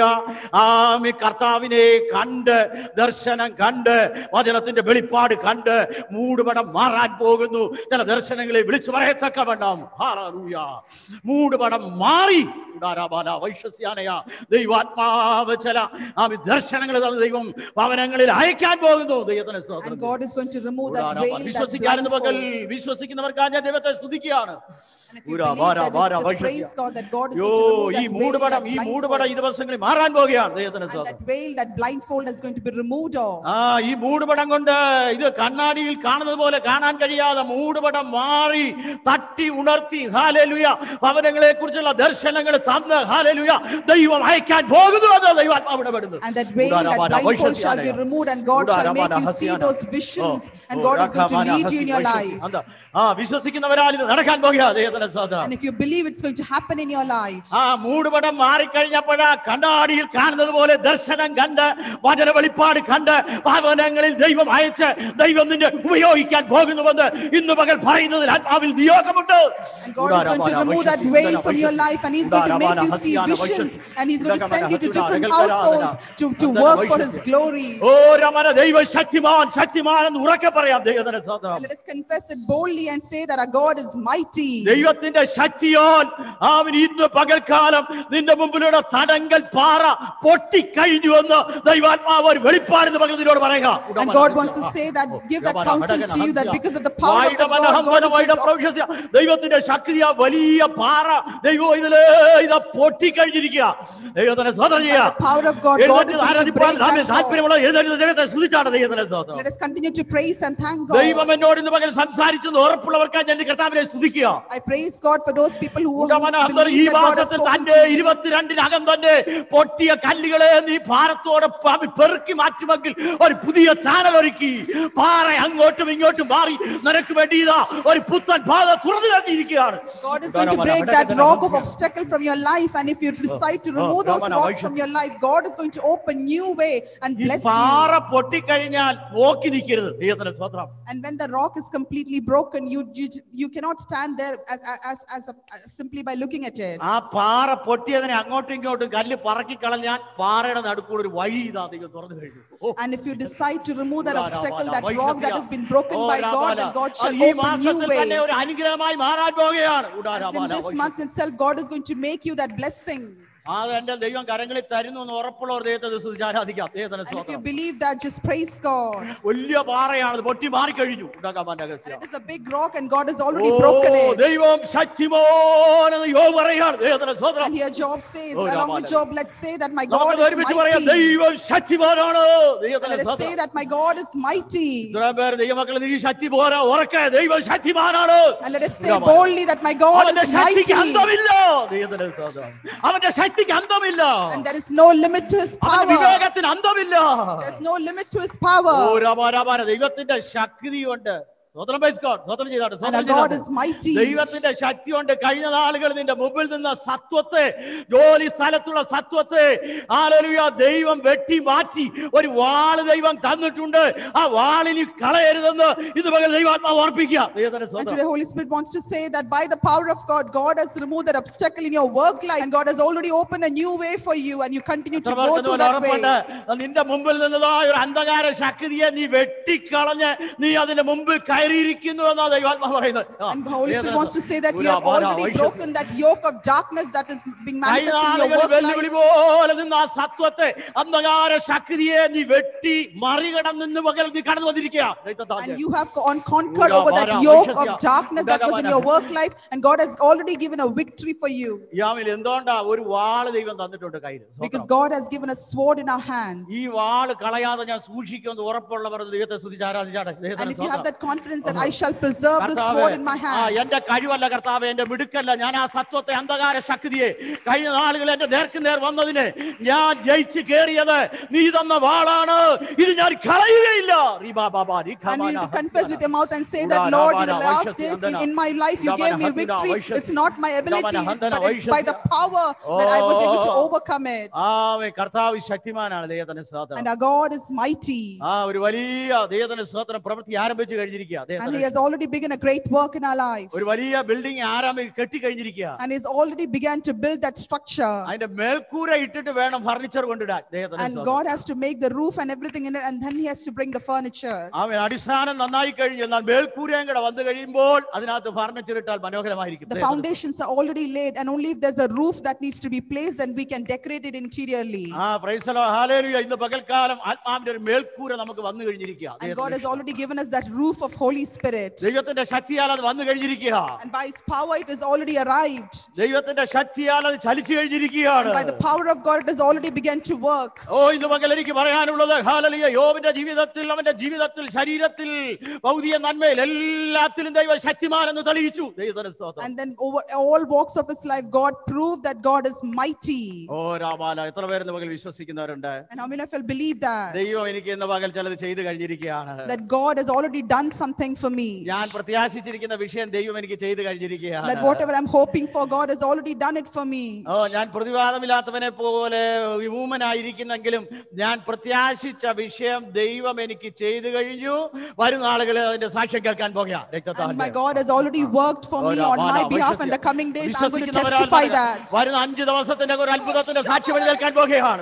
Speaker 1: കർത്താവിനെ കണ്ട്, ദർശനം കണ്ട്, വചനത്തിന്റെ വെളിപ്പാട് കണ്ട് മൂടുപടം മാറാൻ പോകുന്നു. ചില ദർശനങ്ങളെ വിളിച്ചു പറയത്തക്കവണ്ണം ഹല്ലേലൂയ മൂടുപടം മാറി. ദൈവാത്മാവ് ചില ദർശനങ്ങൾ ദൈവം ഭവനങ്ങളിൽ അയക്കാൻ പോകുന്നു. ദൈവത്തിന് സ്തോത്രം. വിശ്വസിക്കാനെന്ന് പകൽ വിശ്വസിക്കുന്നവർക്കാണ് ഞാൻ ദൈവത്തെ സ്തുതിക്കുകയാണ്. ഈ മൂടുപടം ഈ ദിവസങ്ങളിൽ മാറാൻ പോകുകയാണ്. ദൈവത്തിന് സ്തോത്രം. ഈ മൂടുപടം കൊണ്ട് ഇത് കണ്ണാടിയിൽ കാണുന്നത് പോലെ കാണാൻ കഴിയാതെ മൂടുപടം മാറി തട്ടി ഉണർത്തി ഹല്ലേലൂയ ഭവനങ്ങളെ കുറിച്ചുള്ള ദർശനങ്ങൾ തന്ന് ഹല്ലേലൂയ ദൈവം അയക്കാൻ പോകുന്നു. അത് ദൈവാത്മാവ് ഇടപെടുന്നു.
Speaker 2: And that veil, that blindfold shall be removed, and God shall make you see those visions, and God is going to lead you in your life.
Speaker 1: വിശ്വസിക്കുന്നവരാൽ ഇത് നടക്കാൻ പോകുകയാണ്. ദൈവത്തിന് സ്തോത്രം.
Speaker 2: And if you believe, it's going to happen in your life.
Speaker 1: മൂടുപടം മാറിക്കഴിഞ്ഞപ്പോഴാ കണ്ണാടിയിൽ കാണുന്നത് പോലെ ദർശനം കണ്ട്, വചന വെളിപ്പാട് കണ്ട് ഭവനങ്ങളിൽ ദൈവം അയച്ച് ദൈവം നിന്നെ ഉപയോഗിക്കാൻ പോകുന്നുവെന്ന് ഇന്ന് പകൽ പറയുന്നതിൽ ആത്മാവിൽ നിയോഗമുണ്ട്.
Speaker 2: And God is going to remove that veil from your life, and He's going to make you see visions, and He's going to send you to different households to work for His glory.
Speaker 1: ദൈവ ശക്തിമാൻ എന്ന് ഉറക്കെ പറയാം. ദൈവത്തിന്റെ സ്തോത്രം.
Speaker 2: Let us confess it boldly and say that our God is mighty.
Speaker 1: ദൈവത്തിന്റെ ശക്തിയാൽ അവൻ ഇന്ന് പകൽക്കാലം നിന്റെ മുമ്പിലൂടെ തടങ്കൽ പാറ പൊട്ടിക്കഴിഞ്ഞുവെന്ന് ദൈവാത്മാവ് ഒരു വെളിപ്പാടെന്ന് പകർന്നതിനോട് പറയുക.
Speaker 2: And God wants to say that, give that counsel to you, that because of the power of the God,
Speaker 1: ദൈവത്തിന്റെ ശക്തിയാ വലിയ പാറ ദൈവം ഇതിലെ ഇത് പൊട്ടിക്കഴിഞ്ഞിരിക്കുക. ദൈവത്തിന്റെ സ്തോത്രം ചെയ്യുക.
Speaker 2: the power of God, God is going to break that
Speaker 1: താല്പര്യമുള്ള ദൈവത്തെ സ്തുതിച്ചാണ്. ദൈവത്തിന്റെ സ്തോത്രം.
Speaker 2: Let us continue to praise and thank God.
Speaker 1: ദൈവം എന്നോട് ഇന്ന് പകൽ സംസാരിച്ചെന്ന് ഉറപ്പുള്ളവർക്കായി ഞാൻ കർത്താവിനെ സ്തുതിക്കുക.
Speaker 2: I praise God for those people who
Speaker 1: ഈ മാസത്തിൽ തന്റെ 22-നകം തന്നെ പൊട്ടിയ കല്ലുകളെ നീ ഭാരത്തോടെ പെറുക്കി മാറ്റുമെങ്കിൽ ഒരു പുതിയ ചാനൽ ഒരുക്കി പാറ അങ്ങോട്ടും ഇങ്ങോട്ടും മാറി നിനക്ക് വേണ്ടി ഇതാ ഒരു പുത്തൻ പാത തുറന്നു കഴിഞ്ഞിരിക്കുകയാണ്.
Speaker 2: God is going to break that rock of obstacle from your life, and if you decide to remove those rocks from your life, God is going to open new way and bless you.
Speaker 1: പാറ പൊട്ടിക്കഴിഞ്ഞാൽ നോക്കി നിൽക്കരുത്. ദൈവത്തിന്റെ സ്തോത്രം.
Speaker 2: And when the rock is completely broken, you cannot stand there as a simply by looking at it.
Speaker 1: ആ പാറ പൊട്ടിയതിനെ അങ്ങോട്ടും ഇങ്ങോട്ടും കല്ല് പറക്കി കളഞ്ഞാൽ പാറയുടെ നടുക്കൂടെ ഒരു വഴി ഇതാ ദൈവം തുറന്നു കഴിഞ്ഞു.
Speaker 2: And if you decide to remove that obstacle, that rock that has been broken by God, then God shall
Speaker 1: ഈ
Speaker 2: open new
Speaker 1: മാസത്തിൽ
Speaker 2: ways.
Speaker 1: തന്നെ ഒരു അനുഗ്രഹമായി മാറാൻ പോകുകയാണ്.
Speaker 2: And in this month itself, God is going to make you that blessing.
Speaker 1: അത് എന്റെ ദൈവം കരങ്ങളിൽ തരുന്നു എന്ന് ഉറപ്പുള്ളവർ ദൈവത്തെ സ്തുതിച്ച് ആരാധിക്കാം.
Speaker 2: And if you believe that, just praise God.
Speaker 1: വലിയ പാറയാണ്, അത് പൊട്ടി മാറിക്കഴിഞ്ഞു.
Speaker 2: And it is a big rock and God has already broken it.
Speaker 1: ദൈവം ശക്തിമാൻ എന്ന് യോബ് പറയാണ്. ദൈവത്തിന്റെ സ്തോത്രം.
Speaker 2: And here Job says, along with Job, let's say that my God is mighty.
Speaker 1: ദൈവം ശക്തിമാനാണ്.
Speaker 2: Let us say that my God is mighty.
Speaker 1: ദൈവമക്കളെ നീ ശക്തി പോരാ, ഉറക്കെ ദൈവം ശക്തിമാനാണ്.
Speaker 2: And let us say boldly that my God is mighty.
Speaker 1: ദൈവത്തിന്റെ സ്തോത്രം. അവന്റെ
Speaker 2: and there is no limit to his power. There is no limit to his power. And our God is mighty.
Speaker 1: ദൈവത്തിന്റെ ശക്തി കൊണ്ട് കഴിഞ്ഞ നാളുകളിൽ നിന്റെ മുമ്പിൽ നിന്ന സത്വത്തെ, ജോലി സ്ഥലത്തുള്ള സത്വത്തെ ഹല്ലേലൂയ ദൈവം വെട്ടി മാറ്റി ഒരു വാൾ ദൈവം തന്നിട്ടുണ്ട്. ആ വാളിനി കളയരുതെന്ന് ഇത് പകൽ ദൈവാത്മാവ് ഓർപ്പിക്കുക.
Speaker 2: And today Holy Spirit wants to say that by the power of God, God has removed that obstacle in your work life, and God has already opened a new way for you, and you continue to go through that way.
Speaker 1: നിന്റെ മുമ്പിൽ നിന്നതായ ഒരു അന്ധകാര ശക്തിയെ നീ വെട്ടിക്കളഞ്ഞ് നീ അതിന്റെ മുമ്പിൽ
Speaker 2: And Holy Spirit wants to say that you have already broken that yoke of darkness that is being manifested in your work life. And you have conquered over that yoke of darkness that was in your work life, and God has already given a victory for you. Because God has given a sword in our hand. And if you have that confidence that I shall preserve this sword in my hand.
Speaker 1: എന്റെ കഴിവല്ല കർത്താവേ, എന്റെ മിടുക്കല്ല, ഞാൻ ആ സത്വത്തെ അന്ധകാര ശക്തിയെ കഴിഞ്ഞ നാളുകൾ എന്റെ നേർക്കുനേർ വന്നതിന് ഞാൻ ജയിച്ചു കേറിയത് നീ തന്ന വാളാണ്, ഇത് ഞാൻ കളയുകയില്ല.
Speaker 2: And you confess with your mouth and say that, Lord, in the last days in my life you gave me victory. It's not my ability, but it's by the power that I was able to overcome it.
Speaker 1: കർത്താവ് ശക്തിമാനാണ്. ദൈവത്തിന്റെ സ്തോത്രം.
Speaker 2: And our God is mighty.
Speaker 1: ഒരു വലിയ ദൈവത്തിന്റെ സ്തോത്രം പ്രവൃത്തി ആരംഭിച്ചു കഴിഞ്ഞിരിക്കുക.
Speaker 2: And he has already begun a great work in our life.
Speaker 1: ഒരു വലിയ ബിൽഡിംഗ് കെട്ടി കഴിഞ്ഞിരിക്കുക.
Speaker 2: And he's already began to build that structure.
Speaker 1: അതിന്റെ മേൽക്കൂര ഇട്ടിട്ട് വേണം furniture കൊണ്ടിടാൻ.
Speaker 2: And God has to make the roof and everything in it, and then he has to bring the furniture.
Speaker 1: അവൻ അടിസ്ഥാനം നന്നായി കഴിഞ്ഞു, എന്നാൽ മേൽക്കൂരയും കൂടെ വന്നു കഴിയുമ്പോൾ അതിനകത്ത് ഫർണിച്ചർ ഇട്ടാൽ മനോഹരമായിരിക്കും.
Speaker 2: The foundations are already laid, and only if there's a roof that needs to be placed, then we can decorate it interiorly.
Speaker 1: Praise the Lord. Hallelujah. ഇന്ന് പകൽക്കാലം ആത്മാവിന്റെ ഒരു മേൽക്കൂര നമുക്ക് വന്നു കഴിഞ്ഞിരിക്കുക.
Speaker 2: And God has already given us that roof of Holy Spirit.
Speaker 1: ദൈവത്തിന്റെ ശക്തിയാൽ അത് വന്നു കഴിഞ്ഞിരിക്കുക.
Speaker 2: And by his power it has already arrived.
Speaker 1: ദൈവത്തിന്റെ ശക്തിയാൽ അത് ചലിച്ചു കഴിഞ്ഞിരിക്കുകയാണ്.
Speaker 2: And by the power of God it has already begun to work.
Speaker 1: ഇന്ന് പകൽ എനിക്ക് പറയാനുള്ളത് ഹല്ലേലൂയ, യോബിന്റെ ജീവിതത്തിൽ, അവന്റെ ജീവിതത്തിൽ, ശരീരത്തിൽ, ഭൗതിക നന്മയിൽ എല്ലാത്തിലും ദൈവം ശക്തിമാൻ എന്ന് തെളിയിച്ചു. ദൈവത്തിന്റെ സ്തോത്രം.
Speaker 2: And then over all walks of his life God proved that God is mighty.
Speaker 1: രാമാല, എത്ര പേര് ഇന്ന് പകൽ വിശ്വസിക്കുന്നവരുണ്ട്?
Speaker 2: And how many of you believe that?
Speaker 1: ദൈവം എനിക്ക് ഇന്ന് പകൽ ചിലത് ചെയ്തു കഴിഞ്ഞിരിക്കുകയാണ്.
Speaker 2: That God has already done something for me.
Speaker 1: ഞാൻ പ്രത്യാശിച്ചിരിക്കുന്ന വിഷയം ദൈവം എനിക്ക് ചെയ്തു കഴിഞ്ഞിരിക്കുകയാണ്.
Speaker 2: That whatever I'm hoping for, God has already done it for me.
Speaker 1: ഞാൻ പ്രതിവാദമില്ലാത്തവനെ പോലെ വിമൂമനായിരിക്കുന്നെങ്കിലും ഞാൻ പ്രത്യാശിച്ച വിഷയം ദൈവം എനിക്ക് ചെയ്തു കഴിഞ്ഞു. വരുന്ന ആളുകൾ അതിന്റെ സാക്ഷ്യം കേൾക്കാൻ പോകുകയാണ്.
Speaker 2: And my God has already worked for me on my behalf, and the coming days I'm going to testify that.
Speaker 1: വരുന്ന 5 ദിവസത്തിന്റെ ഒരു അത്ഭുതത്തിന്റെ സാക്ഷ്യം കേൾക്കാൻ പോകുകയാണ്.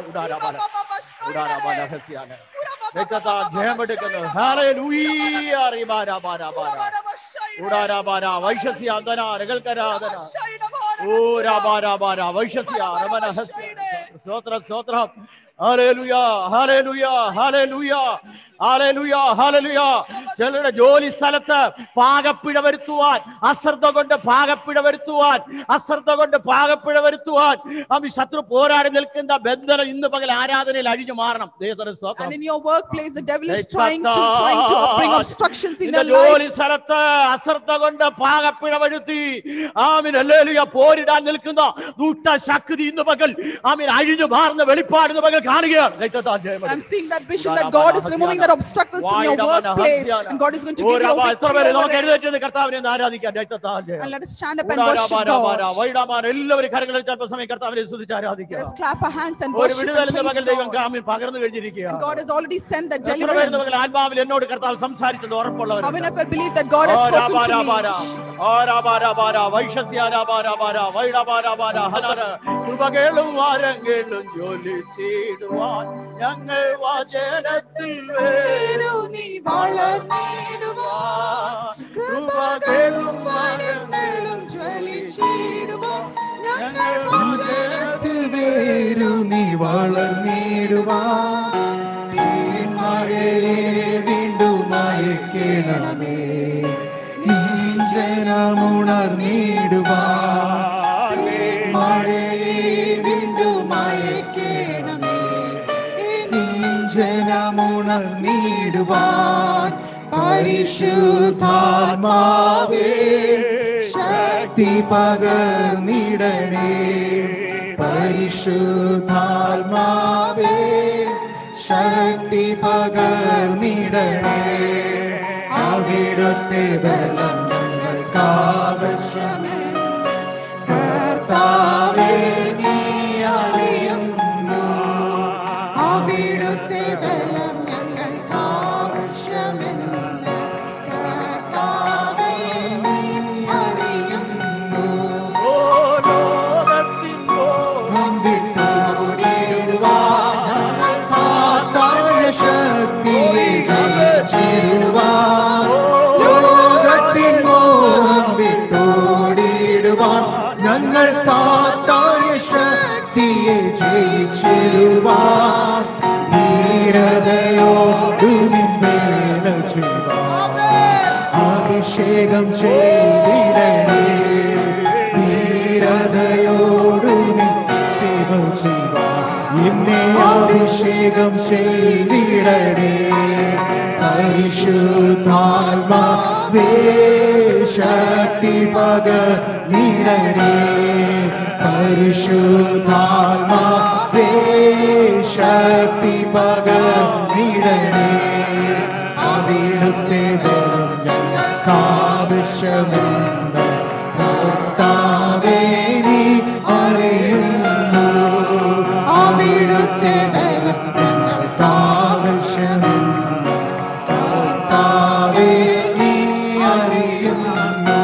Speaker 1: ചിലരുടെ ജോലി സ്ഥലത്ത് പാകപ്പിഴ വരുത്തുവാൻ, അശ്രദ്ധ കൊണ്ട് പാകപ്പിഴ വരുത്തുവാൻ ശത്രു പോരാടി നിൽക്കുന്ന ബന്ധനം ഇന്ന് പകൽ ആരാധനയിൽ അഴിഞ്ഞു മാറണം.
Speaker 2: And in your workplace the devil is trying to bring obstructions in your life.
Speaker 1: ജോലി സ്ഥലത്ത് അശ്രദ്ധ കൊണ്ട് പാകപ്പിഴ വരുത്തി ഹല്ലേലൂയ പോരിടാൻ നിൽക്കുന്ന ദുഷ്ട ശക്തി ഇന്ന് പകൽ അഴിഞ്ഞു മാറുന്ന വെളിപ്പാട് ഇന്ന് പകൽ കാണുകയാണ്.
Speaker 2: I'm seeing that vision that God is removing that obstacles in your workplace, And God is going to give you a victory over it.
Speaker 1: കർത്താവിനെ ആരാധിക്കാൻ രക്തത്താൽ.
Speaker 2: And let us stand up and worship God.
Speaker 1: എല്ലാവരും കരങ്ങൾ അല്പസമയം കർത്താവിനെ സ്തുതിച്ച് ആരാധിക്കുക.
Speaker 2: Let us clap our hands and worship and praise God.
Speaker 1: പകർന്നു കഴിഞ്ഞിരിക്കുകയാണ്.
Speaker 2: And God has already sent the deliverance.
Speaker 1: ആത്മാവിൽ എന്നോട് കർത്താവ് സംസാരിച്ചത് ഉറപ്പുള്ളവർ.
Speaker 2: How many of you believe that God has spoken to me?
Speaker 1: കൃപകളും വരങ്ങളും ജ്വലിച്ചിടുവാൻ ഞങ്ങൾ വചനത്തിൽ
Speaker 2: നീ വളർന്നിടുവാൻ കൃപകളും വരങ്ങളും ജ്വലിച്ചിടുവാൻ ഞങ്ങൾ വചനത്തിൽ
Speaker 3: നീ വളർന്നിടുവാൻ മഴയെ വീണ്ടും അയക്കണമേ നീ ജനമുണർന്നിടുവാൻ മഴയെ വീണ്ടും അയക്കണമേ നീ ജനമുണർന്നിടുവാൻ പരിശുദ്ധാത്മാവേ ശക്തി പകർന്നിടണേ പരിശുദ്ധാത്മാവേ ശക്തി പകർന്നിടണേ അവിടുത്തെ ബലം ഞങ്ങൾക്ക് ആവശ്യമെന്ന് കർത്താവേ നീ അറിയുന്നു അവിടുത്തെ ബലം ഞങ്ങൾക്ക് ആവശ്യമെന്ന് കർത്താവേ നീ അറിയുന്നു ലോകത്തിൻ മോഹം വിട്ടോടിടുവാൻ ഞങ്ങൾ സാത്താന്യ ശക്തിയെ ജയിച്ചിടുവാൻ ധീരതയോടു നിന്നേന ചെയ്യുവാൻ അഭിഷേകം ചെയ്തിടണേ ധീരതയോടു സേവ ചെയ്യുവാൻ എന്നെ അഭിഷേകം ചെയ്തിടണേ പരിശുദ്ധാത്മാവേ ശക്തി പകർന്നിടണേ പരിശുദ്ധാത്മാവേ ശക്തി പകർന്നിടണേ അവിടുത്തെ ബലം ഞങ്ങൾക്ക് ആവശ്യമെന്ന് കർത്താവേ നീ അറിയുന്നു അവിടുത്തെ ബലം ഞങ്ങൾക്ക് ആവശ്യമെന്ന് കർത്താവേ നീ അറിയുന്നു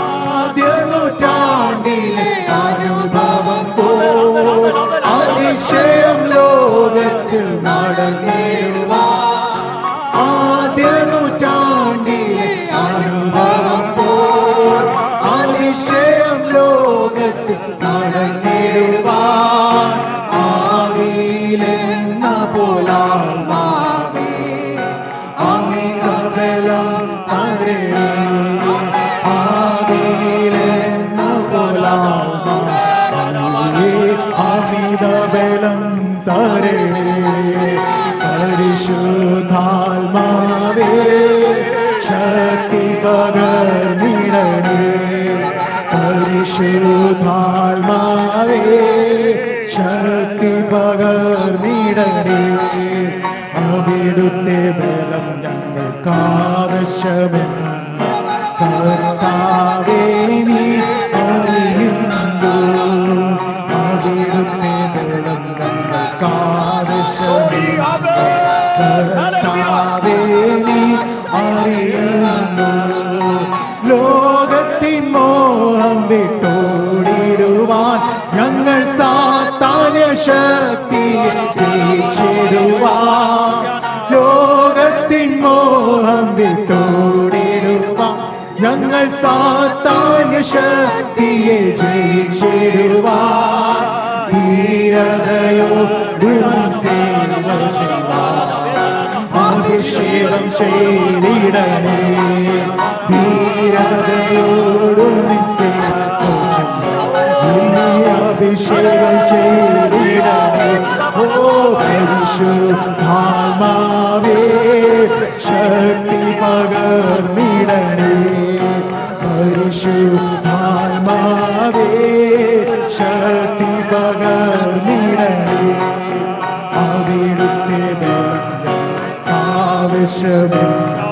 Speaker 3: ആദ്യ നൂറ്റാണ്ടിലെ അനുഭവം പോൽ അതിശയം ലോകത്തിൽ നടന്നിടുവാൻ ആദ്യ നൂറ്റാണ്ടിലെ അനുഭവം പോൽ അതിശയം ലോകത്തിൽ നടന്നിടുവാൻ ആവിയിലെന്ന പോലാത്മാവേ അമിത ബലം തരണേ ആവിയിലെന്ന പോലാത്മാവേ അമിത ബലം തരണേ പരിശുദ്ധാത്മാവേ ശക്തി പകർന്നിടണേ പരിശുദ്ധാത്മാവേ ശക്തി പകർന്നിടണേ അവിടുത്തെ ബലം ഞങ്ങൾക്ക് ആവശ്യമെന്ന് കർത്താവേ നീ അറിയുന്നു അവിടുത്തെ ബലം ഞങ്ങൾക്ക് ആവശ്യമെന്ന് കർത്താവേ നീ അറിയുന്നു ലോകത്തിൻ മോഹം വിട്ടോടിടുവാൻ ഞങ്ങൾ സാത്താന്യ ശക്തിയെ ജയിച്ചിടുവാൻ ലോകത്തിൻ മോഹം വിട്ടോടിടുവാൻ ഞങ്ങൾ സാത്താന്യ ശക്തിയെ ജയിച്ചിടുവാൻ ധീരതയോടും സേവ ചെയ്യുവാൻ അഭിഷേകം ചെയ്തിടണേ ധീരതയോടും അഭിഷേകം ചെയ്തിടണേ ഓ പരിശുദ്ധാത്മാവേ ശക്തി പകർന്നിടണേ പരിശുദ്ധാത്മാവേ ശക്തി പകർന്നിടണേ അവിടുത്തെ ആവശ്യമെന്ന്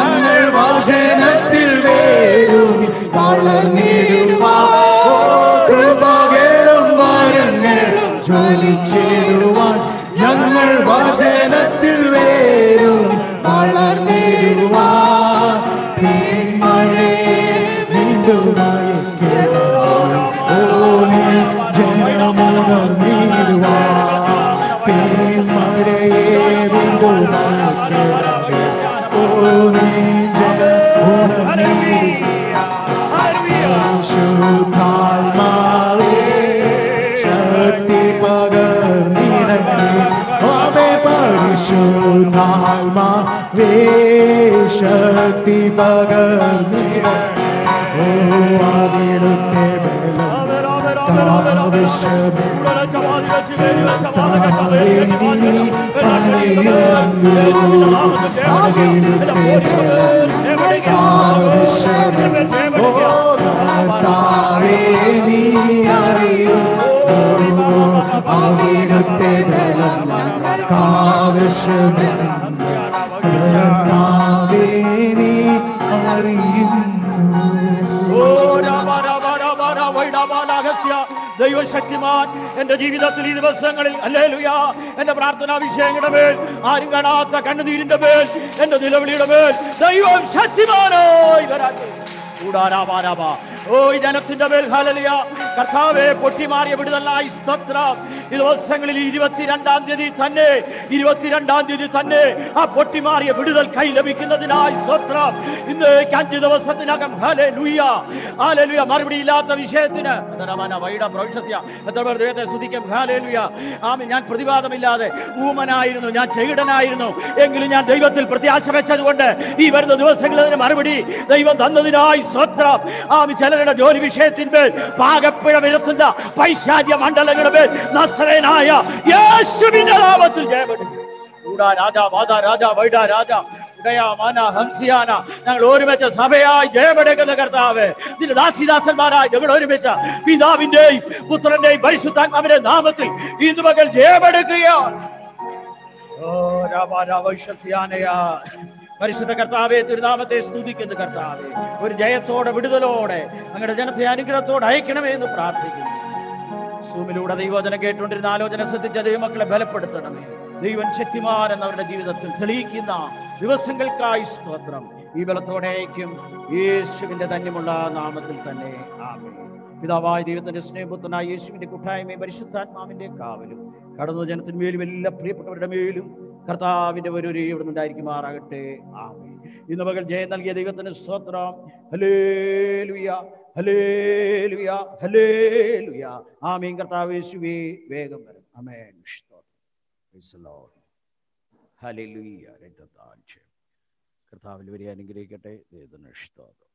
Speaker 4: ഞങ്ങൾ വചനത്തിൽ വേരൂന്നി വളർന്നിടുവാൻ കൃപകളും വരങ്ങളും ജ്വലിച്ചിടുവാൻ ഞങ്ങൾ വചനത്തിൽ വേരൂന്നി വളർന്നിടുവാൻ മഴയെ വീണ്ടുമായി ജനമുണർന്നിടുവാൻ മഴയെ വീണ്ടുമായി ശുദ്ധാത്മാവേ ശക്തി പകർന്നിടണേ പരിശുദ്ധാത്മാവേ ശക്തി പകർന്നിടണേ അവിടുത്തെ ബലം അവിടുത്തെ ബലം
Speaker 5: ദൈവശക്തിമാൻ എന്റെ ജീവിതത്തിൽ ഈ ദിവസങ്ങളിൽ ഹല്ലേലൂയ എന്റെ പ്രാർത്ഥനാ വിഷയങ്ങളുടെ മേൽ ആരും കാണാത്ത കണ്ണുനീരിന്റെ മേൽ എന്റെ നിലവിളിയുടെ മേൽ ദൈവം ശക്തിമാനായി വരാതെ കൂടാരാപാരാപാ ഓ ഈ ജനത്തിന്റെ മേൽ ഹല്ലേലൂയ കർത്താവേ പൊട്ടിമാറിയ വിടുതലായി സ്തോത്രം. ഈ ദിവസങ്ങളിൽ 22-ാം തീയതി തന്നെ ആ പൊട്ടിമാറിയ വിടുതൽ കൈ ലഭിക്കുന്നതിനായി സ്തോത്രം. ഇന്ന് 5 ദിവസത്തിനകം ഹല്ലേലൂയ ഹല്ലേലൂയ മറുപടിയില്ലാത്ത വിഷയത്തിന് എത്ര പേർ ദൈവത്തെ സ്തുതിക്കും. ഹല്ലേലൂയ ആമേൻ. ഞാൻ പ്രതിവാദമില്ലാതെ ഊമനായിരുന്നു, ഞാൻ ചെകിടനായിരുന്നു, എങ്കിലും ഞാൻ ദൈവത്തിൽ പ്രത്യാശ വെച്ചതുകൊണ്ട് ഈ വരുന്ന ദിവസങ്ങളിൽ അതിന് മറുപടി ദൈവം തന്നതിനായി സ്തോത്രം. ആമേൻ. ചിലരുടെ ജോലി വിഷയത്തിന്മേൽ പാകപ്പിഴ വരുത്തുന്ന പൈശാചിക മണ്ഡലങ്ങളുടെ മേൽ നസറേനായ യേശുവിന്റെ നാമത്തിൽ ജയമെടുക്കും. ഞങ്ങൾ ഒരുമിച്ച് സഭയായി ജയമെടുക്കുന്ന കർത്താവ്, ഇതിന്റെ ദാസിദാസന്മാരായി ഞങ്ങൾ ഒരുമിച്ച് പിതാവിന്റെയും പുത്രന്റെയും പരിശുദ്ധാത്മാവിന്റെ നാമത്തിൽ ഇന്ന് മകൾ ജയമെടുക്കുകയാണ്. പരിശുദ്ധ കർത്താവേ, തിരുനാമത്തെ സ്തുതിക്കുന്ന കർത്താവേ, ഒരു ജയത്തോടെ വിടുതലോടെ ഞങ്ങളുടെ ജനത്തെ അനുഗ്രഹത്തോടെ അയക്കണമേ എന്ന് പ്രാർത്ഥിക്കുന്നു. സൂമിലൂടെ ദൈവവചനം കേട്ടുകൊണ്ടിരുന്ന ആലോചന ശ്രദ്ധിച്ച ദൈവമക്കളെ ബലപ്പെടുത്തണമേ. ദൈവം ശക്തിമാൻ എന്നവരുടെ ജീവിതത്തിൽ തെളിയിക്കുന്ന ദിവസങ്ങൾക്കായി സ്തോത്രം. ഈ ബലത്തോടെ അയക്കും യേശുവിന്റെ ധന്യമുള്ള നാമത്തിൽ തന്നെ ആമേൻ. പിതാവായ ദൈവത്തിന്റെ സ്നേഹപുത്രനായ യേശുവിന്റെ കൂട്ടായ്മയും പരിശുദ്ധാത്മാവിന്റെ കാവലും കടന്നു ജനത്തിന്മേലും എല്ലാ പ്രിയപ്പെട്ടവരുടെ മേലും കർത്താവിന്റെ ഒരു ഇവിടെ ഉണ്ടായിരിക്കുമാറാകട്ടെ. ആമേൻ. ഇന്ന് മകൾ ജയം നൽകിയ ദൈവത്തിന് സ്തോത്രം. ഹല്ലേലൂയ ഹല്ലേലൂയ ഹല്ലേലൂയ. ആമേൻ. കർത്താവ് യേശുവേ വേഗം വരും. ആമേൻ. ഹല്ലേലൂയ. കർത്താവിൽ വരെ അനുഗ്രഹിക്കട്ടെ. ദൈവത്തിന് സ്തോത്രം.